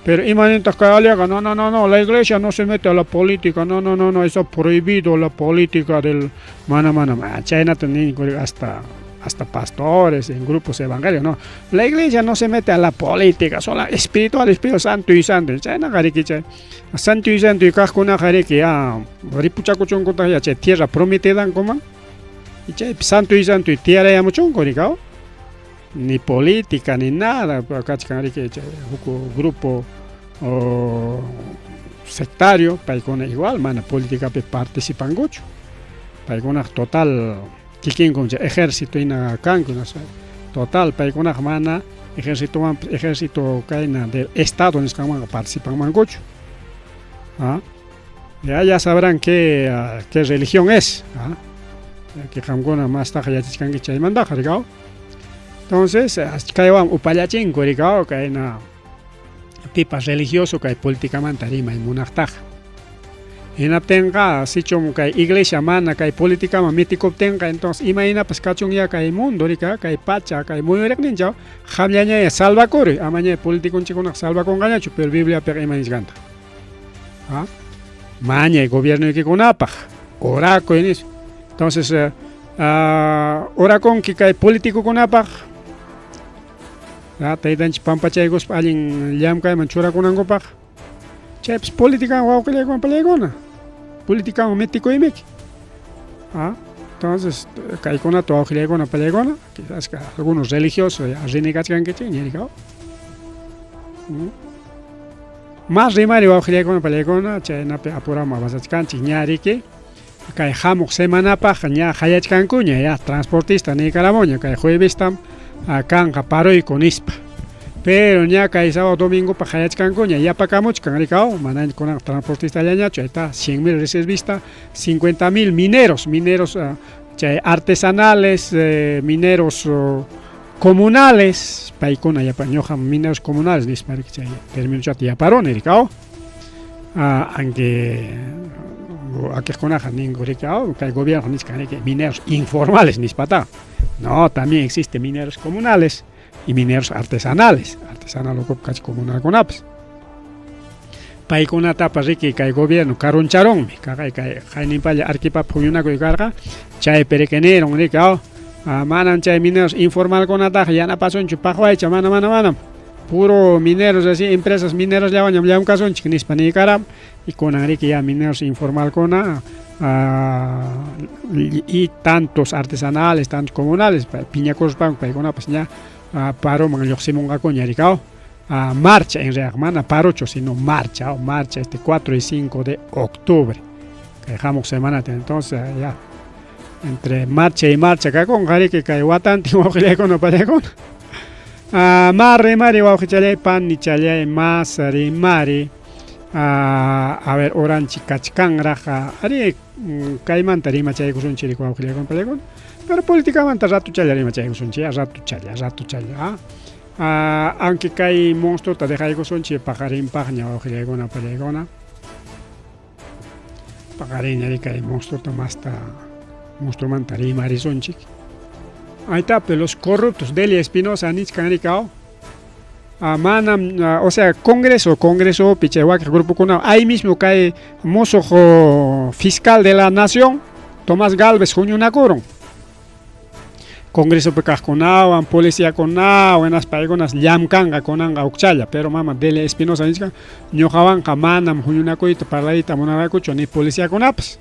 Pero imagínate que Aliaga, no, la iglesia no se mete a la política, no, eso prohibido la política del China hasta pastores en grupos evangélicos, no. La iglesia no se mete a la política, solo espiritual, Espíritu Santo y Santo. China gariki chay, Santo y Santo y kajkuna gariki ripuchakuchunkuta ya chay tierra prometida como y chay Santo y tierra ya muchunko rikao. Ni política ni nada, kachkan riki grupo sectario paykuna igual mana política pe participankuchu paykuna total kikinkum ejército ina kankuna total paykuna mana ejército kayna del estado nisqanman participanmankuchu ya sabrán qué religión es que qamkuna más taqa yachachkanki chaymantaqa rikao. Entonces, kaywan upallachinku rikao kayna pipas religioso kay políticamente rimay munaqtaqa. Hinaptinqa sichum kay iglesia mana kay políticaman mitikuptinqa entonces imahinapas kachunya kay mundo rika kay pacha kay muyuriqninchaw qamllaña salvakuri amaña politikunchikunaqa salvakunqañachu pero Bibliapiqa imanisqanta. Maña gobierno ikikunapaq orakuy nish. Entonces orakunki kay politikukunapaq taytanchik pampachaykus allin llamkayman churakunankupaq chaypis política wawqillaykuna pallaykuna políticaman metikuymiki entonces kaykunata wawqillaykuna pallaykuna quizás algunos religiosos rinigachkankichik ñirikaw más rimari wawqillaykuna pallaykuna chaynapi apurama basachkanchik ñariki kay hamuq semanapaq ña hayachkankuña ya transportista Nicaragüeña kay juevestam kanqa paruyku nispa pero ña kay sábado domingopaq hayachkankuña yapakamuchkan rikaw mana kunan transportista llañachu ayta 100.000 reservista 50.000 mineros chay artesanales mineros comunales paykuna yapa ñoqa mineros comunales nispa chay terminuchata yaparuni rikaw aunque aquejkunaqa ninku rikaw kay gobierno nisqanki mineros informales nispata no también existe mineros comunales y mineros artesanales ukupkachi comunalkunapas paykunatapas riki kay gobierno karuncharonmi kaqay kay haynipalla arkipapi huñunakuy karqa chaypi riqinieron rikaw manan chay mineros informalkunataqa yanapasunchu paqwaycha mana puro mineros así empresas mineros llawañam llamkasunchik nispa nikaram y kunan riki ya mineros informalkuna y tantos artesanales tantos comunales piñakuruspan paykunapas ña paroman lluqsimunqakuña rikaw marcha en realidad mana parocho sino marcha este 4 y 5 de octubre kay hamuq semanata entonces ya entre marcha y marcha kakunqa riki kay watantin wawqillaykuna pallaykuna más rimari wawqichalay pani challay más rimari a ver oranchik kachkanraq ari kaymanta rimachaykusunchik riki wawqillaykuna pallaykuna pero políticamente ratuchalla rimachaykusunchik ratuchalla aunque kay monstruota dejaykusunchik paqarinpaq ña wawqillaykuna pallaykuna paqariña kay monstruota masta monstruomanta rimarisunchik aytapi los corruptos Delia Espinosa nisqan rikaw manam o sea congreso chay waqaq grupukuna ahí mismo kay musuq fiscal de la nación Tomás Galvez huñunakurun congreso kaqkunawan policiakunawan paykunas llamkanqa kunanqa ukchalla pero mama Delia Espinosa nisqa ñuqawanqa manam huñunakuyta parlayta munaraykuchu ni policiakunapas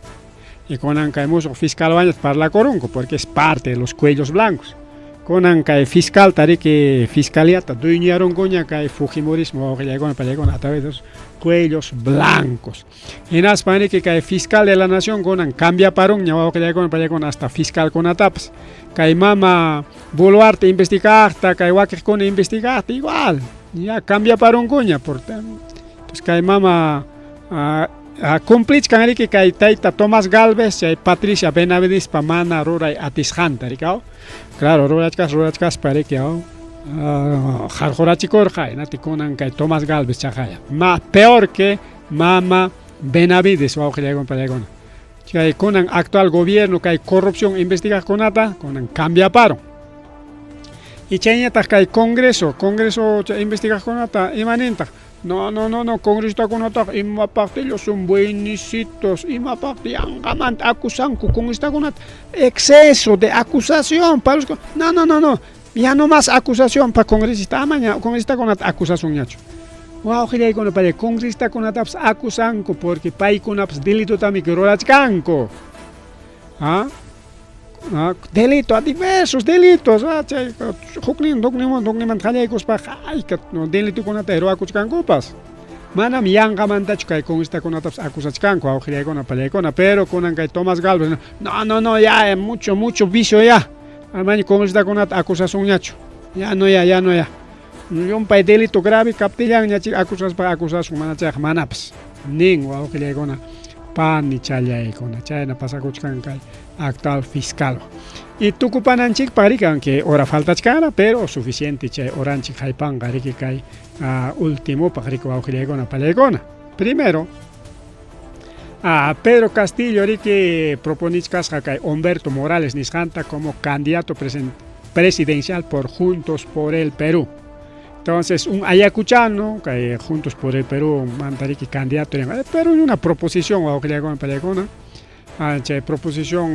y kunan kay musuq fiscalwañata parlakurunku porque es parte de los cuellos blancos kunan kay fiscal tariki fiscaliata dueñarunkuña kay fujimorismo wawqillaykuna pallaykuna a través de los cuellos blancos hinaspan riki kay fiscal de la nación kunan cambiaparunña wawqillaykuna pallaykuna hasta fiscalkunatapas kay mama Boluarte investigaqta kay waqiqkuna investigaqta igual ya cambiaparunkuña entonces kay mama cumplichkan riki kay tayta Tomás Galvez chay Patricia Benavidespa mana ruray atisqanta rikaw claro rurachkaspa riki jarjurachikurqa hinati kunan kay Tomás Galvez chaqaya peor que mama Benavides wawqillaykuna pallaykuna kay kunan actual gobierno kay corrupción investigaqkunata kunan cambiaparon y chayñataq kay congreso investigaqkunata imanintaq no, congresakunata imapaqti ellos son buenicitos, imapaqti yanqamanta acusanku congresakunata exceso de acusación para los no, ya no más acusación para congresista amaña congresakunata acusación ñachu wawqillaykuna pallay congresakunatapas acusanku porque paykunapas delitutami rurachkanku delito diversos delitos chay huknimanta qallaykuspa hayka delitukunata ruwakuchkankupas manam yanqamantachu kay congresakunatapas acusachkanku wawqillaykuna pallaykuna pero kunan kay Tomás Galvez no ya mucho vicio ya amaña congresakunata acusasunñachu ya no yumpay delito grave kaptillanñachi acusasun manapas nin wawqillaykuna pani challaykuna chayna pasakuchkan kay actual fiscal y tukupananchik parikan que hora faltachkana pero suficiente chay oranchik haypanqa riki kay último riki wawqillaykuna pallaykuna primero Pedro Castillo riki proponichkasqa kay Humberto Morales nisqanta como candidato presidencial por Juntos por el Perú. Entonces, un ayacuchano que Juntos por el Perú manda riki candidato pero una proposición wawqillaykuna pallaykuna proposición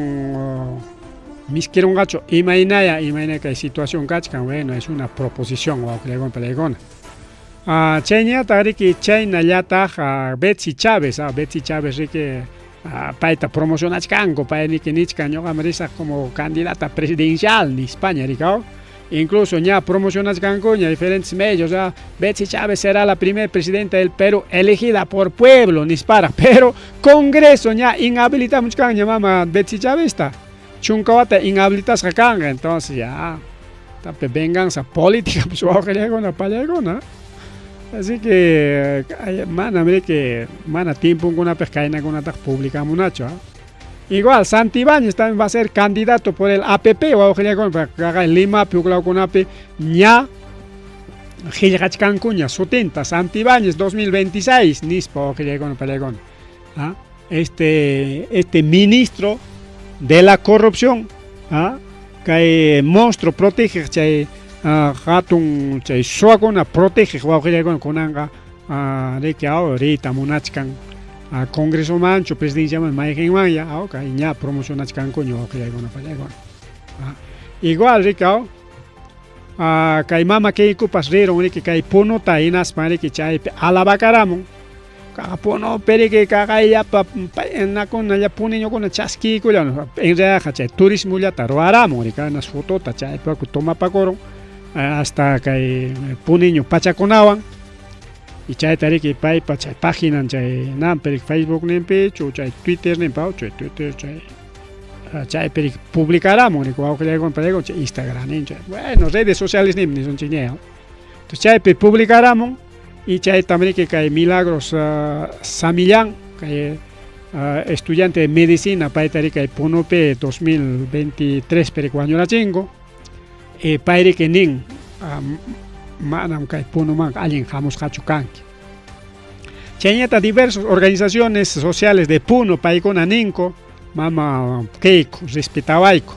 mis quiero un gacho imaginaya que situación gachkan bueno es una proposición o que le gon pelegona Chayña tariki Chayna llata Betsy Chávez que paita promocionachkanko payniki nichka ñoqa marisa como candidata presidencial en España ricao incluso ya promocionachkanko ya diferentes medios Betsy Chávez será la primera presidenta del Perú elegida por pueblo nispara pero Congreso ya inhabilita muchkan ya mama Betsy Chávez está chunkawata inhabilitas kakanga entonces ya tape venganza política pues ojalá palegona así que mana mire que mana tiempo una pescaina con una pública munacho igual Santibáñez también va a ser candidato por el APP o ojalá con el Lima piuclao con AP ña Gilgachkan cuña 70 Santibáñez 2026 nispa ojalá con palegón este ministro de la corrupción que monstruo protege chay hatun chay suakuna protege kunanga de que ahorita munachkan congreso mancho presidencia man maigen maya okay ña promocionachkan coño que con palegón igual ricao kay mama que kupas rero que kay pono tainas para que chay alabacaramon Kapono pere que cagaya na con ya puneño con chasqui culo en realidad chay turismo ya taruaramo rica nas foto ta chay pa toma pa coro hasta que puneño pachaconaban y chay tari que pai pa chay página chay nam per Facebook nempe chay Twitter nempa chay per publicaramos rico que le con Instagram bueno redes sociales nem son chiñeo entonces chay per publicaramos y chay también que hay Milagros Samillán que estudiante de medicina para que Punope 2023 perecuaño la chingo para que nin manam que Punoman alguien jamos hachukanki chayñata diversas organizaciones sociales de Puno paikona ninko mama keiko respetawaiko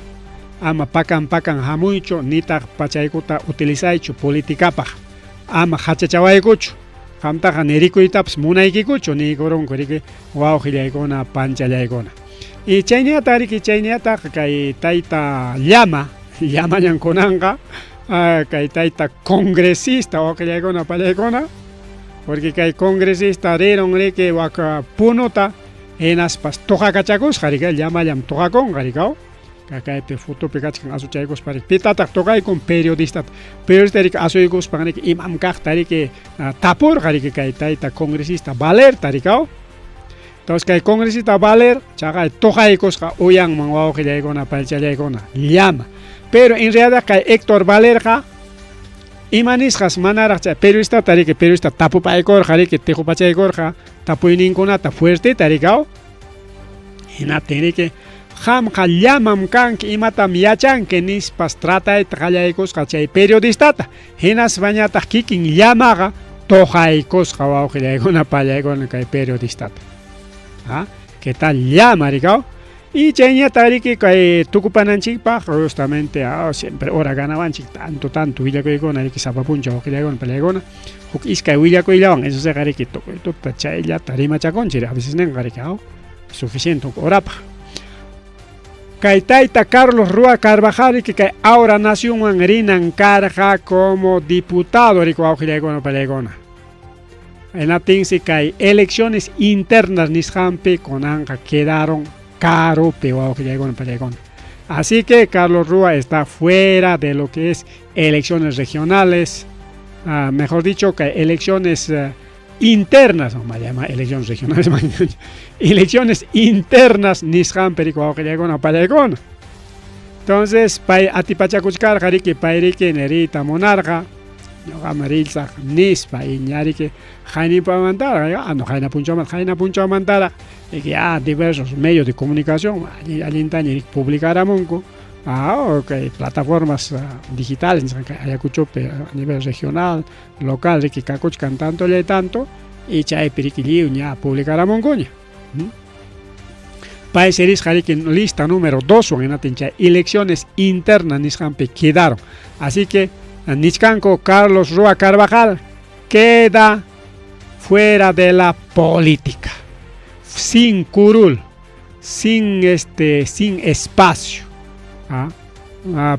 ama pakan hamuicho nita pachaikuta utilizaicho politikapa ama hachachawaykuchu hamtaqa nirikuytapas munaykikuchu niykuronku riki wawqillaykuna panchallaykuna y chayñata kay tayta llamañankunanqa kay tayta congresista wawqillaykuna pallaykuna porque kay congresista riron riki waka punota hinaspas tuqakachakusqa riki llamallam tuqakunqa rikaw kakaypi foto pegachkan asuchaykos para pitataq tuqaykun periodista rika asuykus para que imam kaqta riki tapurqa riki kay tayta congresista Valer tarikaw entonces kay congresista Valer chaqa tuqaykusqa uyanman wawqillaykuna palchallaykuna llama pero en realidad kay Héctor Valerqa imanisqas manaraq chay periodista tariki periodista tapupaykurqa riki tiqupachaykurqa tapuyninkunata fuerte tarikaw hinaptin riki hamqa llamam kanki imatam yachanki nispas tratayta qallaykusqa chay periodistata hinas bañataq kikin llamaqa toqaykusqa wawqillaykuna pallaykuna kay periodistata ¿qué tal llama rikaw? Y chayñata riki kay tukupananchikpaq justamente siempre hora ganabanchik tanto willakuykuna riki sapapuncha wawqillaykuna pallaykuna huk iskay willakuyllawan eso seqa riki tuta chayllata rimachakunchik a veces nenqa riki suficiente horapaq kay tayta Carlos Rua Carvajal que ahora nación rinan karqa como diputado rico wawqillaykuna pallaykuna enatinsi kay elecciones internas nisqanpi kunanqa quedaron carope wawqillaykuna pallaykuna así que Carlos Rua está fuera de lo que es elecciones regionales mejor dicho que elecciones internas elecciones regionales elecciones internas nisqan perico wawqillaykuna pallaykuna entonces pay atipachakuchkarqa riki payriki nerita monarqa ñoqa marilsaq nispa y ñariki haynapunchamantarqa haynapunchamantaraq y que diversos medios de comunicación allintaña publicaramunku okay, plataformas digitales Ayacuchope a nivel regional local riki kakuchkan tanto y chaypi riki lliwña publicaramunkuña países riki lista número 2 en chay elecciones internas nisqanpi quedaron así que Nichkanko Carlos Rua Carvajal queda fuera de la política sin curul sin espacio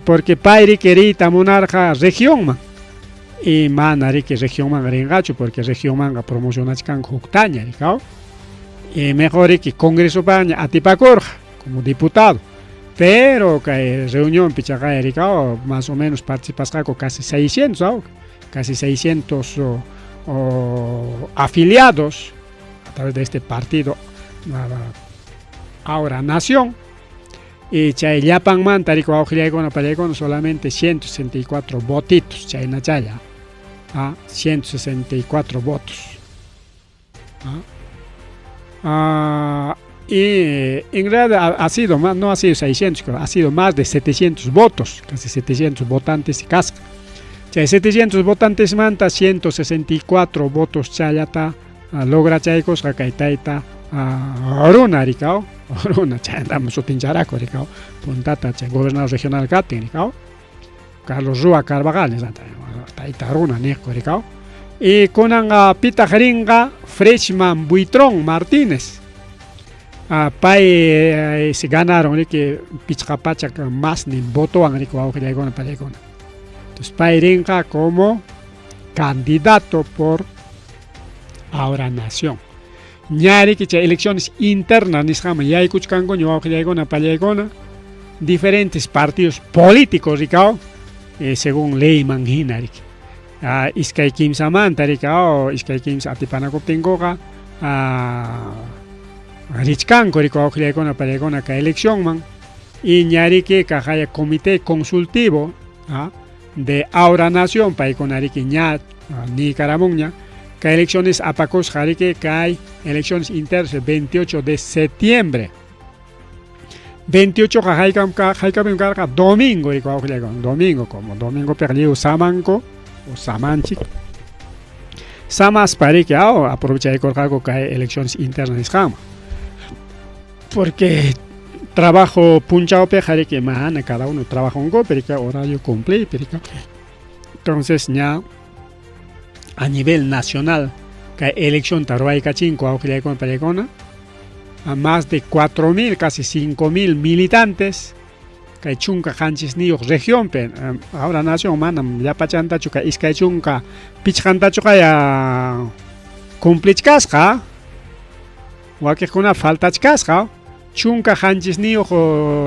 Porque Pairi querita monarca región man. Y manari que región man ringacho, porque región man promocionachkan juktaña, y mejor que Congreso paña atipacorja como diputado. Pero que reunión pichacaya más o menos participas con casi 600, casi 600 afiliados a través de este partido ahora Nación. Y chay llapan man tarico aujiliaicona palaicona solamente 164 votitos chay nachaya, 164 votos. Y en realidad ha sido más, no ha sido 600, ha sido más de 700 votos, casi 700 votantes y casca. Chay 700 votantes manta, 164 votos chayata logra chaykos kakaitaita Oruna ricao, Oruna chay andamos utincharaco ricao, puntata chay gobernador regional katin ricao, Carlos Rúa Carvajal, taita Oruna nico ricao, y kunan pita jeringa Freshman Buitrón Martínez. Pai se ganaron que pichcapacha más ni voto a rico aujiliaicona palaicona. Entonces Pai ringa como candidato por ahora Nación. Ñari que elecciones internas nisjama ya escuchango yo aujiliaicona palaicona diferentes partidos políticos ricao según ley manjina rik. Iskay kimsa manta ricao iskay kimsa atipanakoptingoga Richcanco rico aujiliaicona palaicona ka elección man y ñari que cajaya comité consultivo de ahora Nación paicona riki ña ni caramuña que elecciones apacos jarique que hay elecciones internas el 28 de septiembre 28 jajaikam carga domingo rico aujiliaicona domingo como domingo perdido samanco o samanchik samas para que aprovecha de colgar que hay elecciones internas jama. Porque trabajo punchado pejare que mañana cada uno trabaja un go, pero que horario completo, entonces ya a nivel nacional que elección taruay cachinco aujiliaicona palaicona a más de 4.000 casi 5.000 militantes que chunca hanchis nios región pen ahora Nación manam ya pachantachu que iskay chunca pichhantachu ya cumplichkasqa wakikuna faltachkasqa chunka hanchis niyo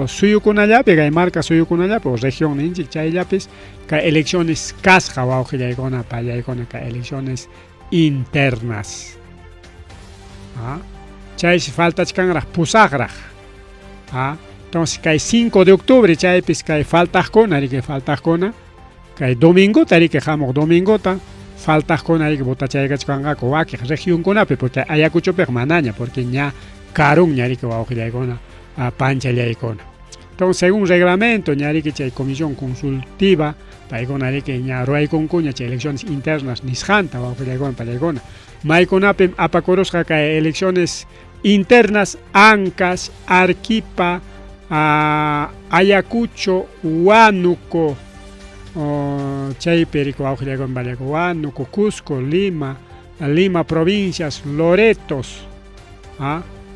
suyukunallapi kay marca suyukunallapi o región ninchik chayllapis kay elecciones kasqa aujiliaicona palaicona kay elecciones internas chaysi faltachkanraq pusaqraq entonces kay 5 de octubre chaypis kay faltaqkuna riki faltaqkuna kay domingo tariki hamuq domingota faltaqkuna riki votachaykachkanqaku wakiq regionkunapi porque Ayacuchopiq manaña porque ña karun ñariki aujiliaicona panchallaykona. Entonces según reglamento ñariki chay comisión consultiva paikona riki ña ruaykunkuña chay elecciones internas nisqanta aujiliaicona palaicona maykunapi apakurusqa kay elecciones internas Ancash, Arequipa, Ayacucho, Huánuco, chaypi rico aujiliaicona palaicona Huánuco, Cusco, Lima provincias, Loretos,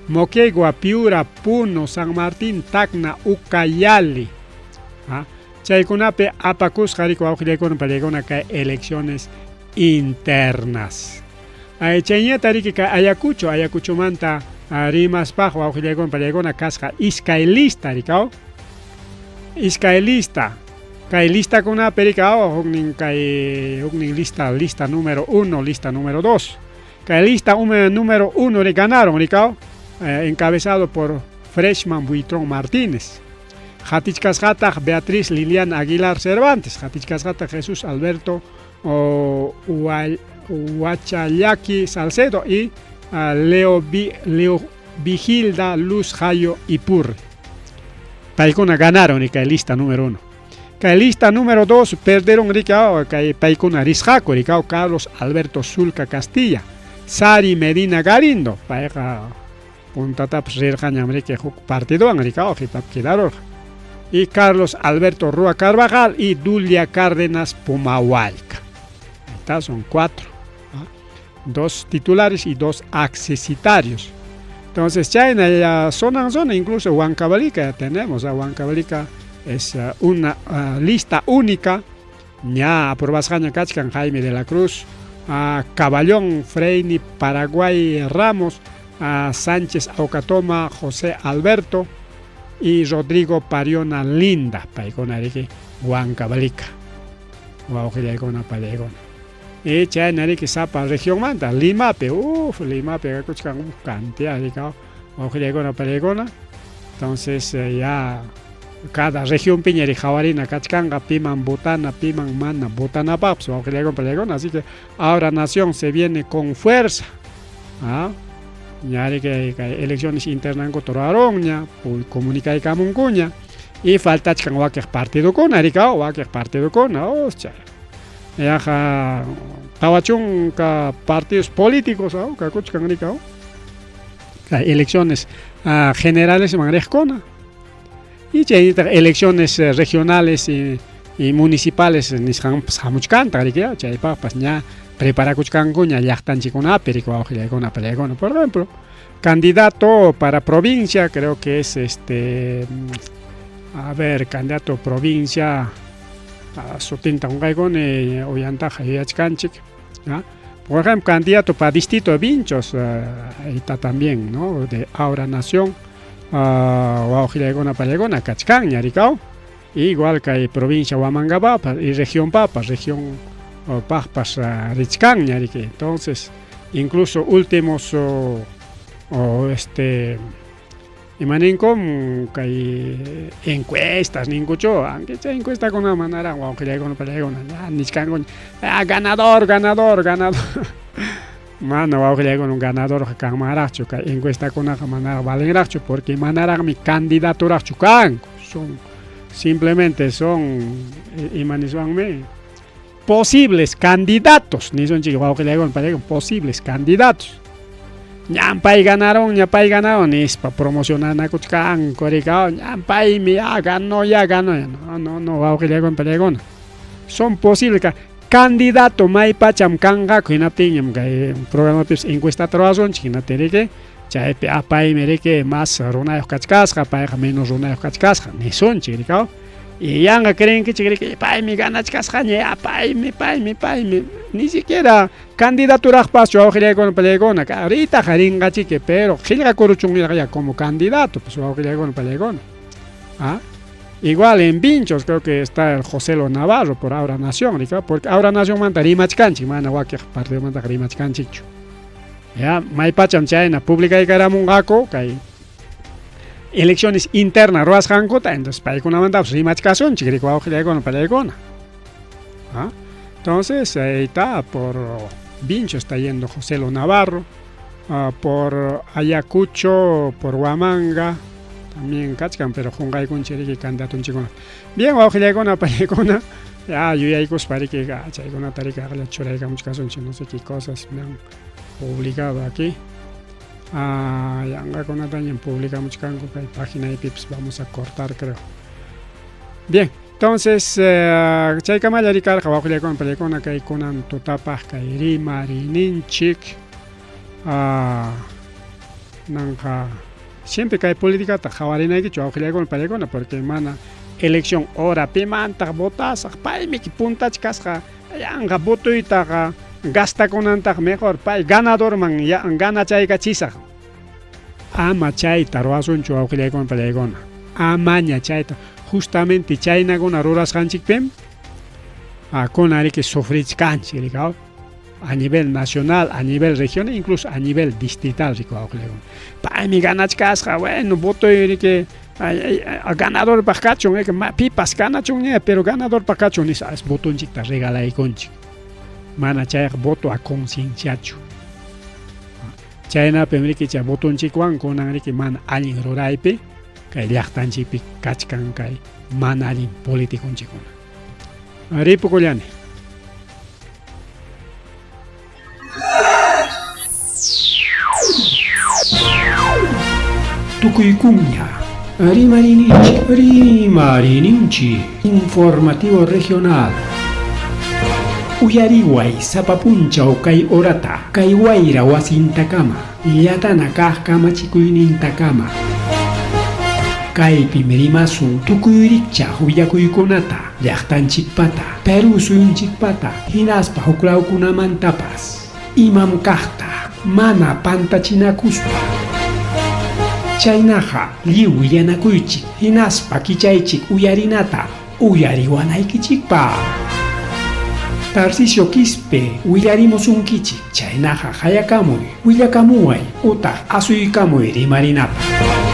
Moquegua, Piura, Puno, San Martín, Tacna, Ucayali. Chaykunapi apakusqa rico aujiliaicona palaicona kay elecciones internas. Chayñata riki kay Ayacucho manta rimaspaq aujiliaicona palaicona kasqa iskay lista rikao. Iskay lista. Kay listakunapi rikao huknin lista número 1, lista número 2. Kay lista número 1 le ganaron rikao. Encabezado por Freshman Buitrón Martínez, Jatichkasjata Beatriz Liliana Aguilar Cervantes, Jatichkasjata Jesús Alberto Huachayaki Salcedo y Leo Vigilda Luz Jayo Ipur. Paikuna ganaron y lista número 1. Lista número 2 perdieron Paikuna Risjaco, Carlos Alberto Zulca Castilla, Sari Medina Garindo, partido y Carlos Alberto Rúa Carvajal y Dulia Cárdenas Pumahualca. Estas son 4, 2 titulares y 2 accesitarios. Entonces ya en la zona incluso Huancavelica tenemos a Huancavelica es una lista única. Ya aprobascaña kachkan Jaime de la Cruz, Caballón, Freini, Paraguay Ramos, Sánchez Aucatoma, José Alberto y Rodrigo Pariona Linda, paikonariki Huancavalica, Huaujilaicona Palegona. Y chaynariki Sapa región manta, Limape, Limape, Cacuchcan, cantidad de Huaujilaicona Palegona. Entonces ya cada región piñeri jawarina cachcanga piman botana piman mana botana paps así que ahora nación se viene con fuerza, ya que elecciones internas en ya comunica y camuncuña y falta que partido con aricao partido con ya tawachun partidos políticos elecciones generales en y elecciones regionales y municipales en Samuchcanta, prepara Cuchcanguña, Yachtanchicuna, Pericuajilagona, Pelegona, por ejemplo. Candidato para provincia, creo que es candidato provincia a Sotinta Ungaigone, Oyantaja y Achcanchic. Por ejemplo, candidato para distrito de Vinchos, ahí está también, ¿no? De Aura Nación. Huaujilaicona Palegona, Cachcan, Yaricao, igual que hay provincia Huamangaba y región Papas, región Papas, Richcan, Yarique. Entonces, incluso últimos Imanincom que hay encuestas, ningucho, aunque sea encuesta con una manera, Huaujilaicona Palegona, Nichcan, ganador. Mano, vamos con un ganador que camaracho, que encuesta con una manera valeracho, porque manera mi candidatura chucan simplemente son posibles candidatos, ni son chicos, posibles candidatos. Ñampay ganaron, es para promocionar na cuchcan, coricao, ñampay ya ganó. No, vamos con pelegona. Son posibles candidato mai pacham kanga kuinaptiñam kay programa pis encuesta trawazon chinaterike chaypi apay mereke más runayuq kachkasqa payqa menos runayuq kachkasqa nisun chirikao y yanga creen que chirike paymi ganachkasqa ñe apaymi ni siquiera candidatura paso awjilaykuna pallaykuna ahorita jaringa chique pero qillqa kuruchunqa como candidato pues awjilaykuna pallaykuna igual en Vinchos creo que está el Joselo Navarro por Aura Nación, ¿rica? Porque Aura Nación manta rimachcanchi, mana wakir partido manta rimachcanchichu. Ya, maipacham chayna pública y caramungaco, que elecciones internas roas jancota, entonces paikuna manta rimachcason, chicrico awjilaykona pallaykona. Entonces ahí está por Vinchos está yendo Joselo Navarro, por Ayacucho, por Huamanga. También cachcan, pero Jungay con Chirique candidato un chico. Bien, Huaujilaicona Palegona, ya yo ya para que gachay con una tarica la choraica muchas casos, no sé qué cosas me han publicado aquí. Ya anga con una también publica muchas casos, que hay página de pips vamos a cortar creo. Bien, entonces chay kamayaricar Huaujilaicona Palegona que hay con antotapaj kairi marininchik nanja. Siempre que hay política, tajawarina hay que chuaujilay con el palegona, porque mana elección hora pimanta botas, pay mi punta chasca, yanga voto y taga gasta con antag mejor, pay ganador man ya gana chay cachisa. Ama chay taruasun chuaujilay con el palegona. Amaña chay justamente chay naguna ruras hanchik pem. Con ari que sufrich canchi, ligado. A nivel nacional, a nivel regional, incluso a nivel distrital, para mi ganachkasja, bueno, voto y que ganador pacachón, que pipas ganachón, pero ganador pacachón es voto en chicta regala y conchi. Manachayag voto a concienciacho. Chayna pemrique cha voto en chicuan con que man alin roraipe, que yachtan chipi kachkan kai man alin político en chicuna. Aripo collane. Tucuycuña, Rimarinchi, informativo regional. Uyariway, Sapapuncha o Kai Orata, Kaiwaira Wasintakama, Yatana Kama Chikuinintakama. kaypi mirimasun tukuyricha willakuykunata llaqtanchikpata Peru suyunchikpata hinaspa huklawkunamantapas imam kaqta mana pantachinakuspa chaynaqa lliw willanakuychik hinaspa kichaychik uyarinata uyariwanaykichikpa Tarcisio Quispe willarimusunkichik chaynaqa hayakamuy willakamuway utaq asuykamuy rimarinata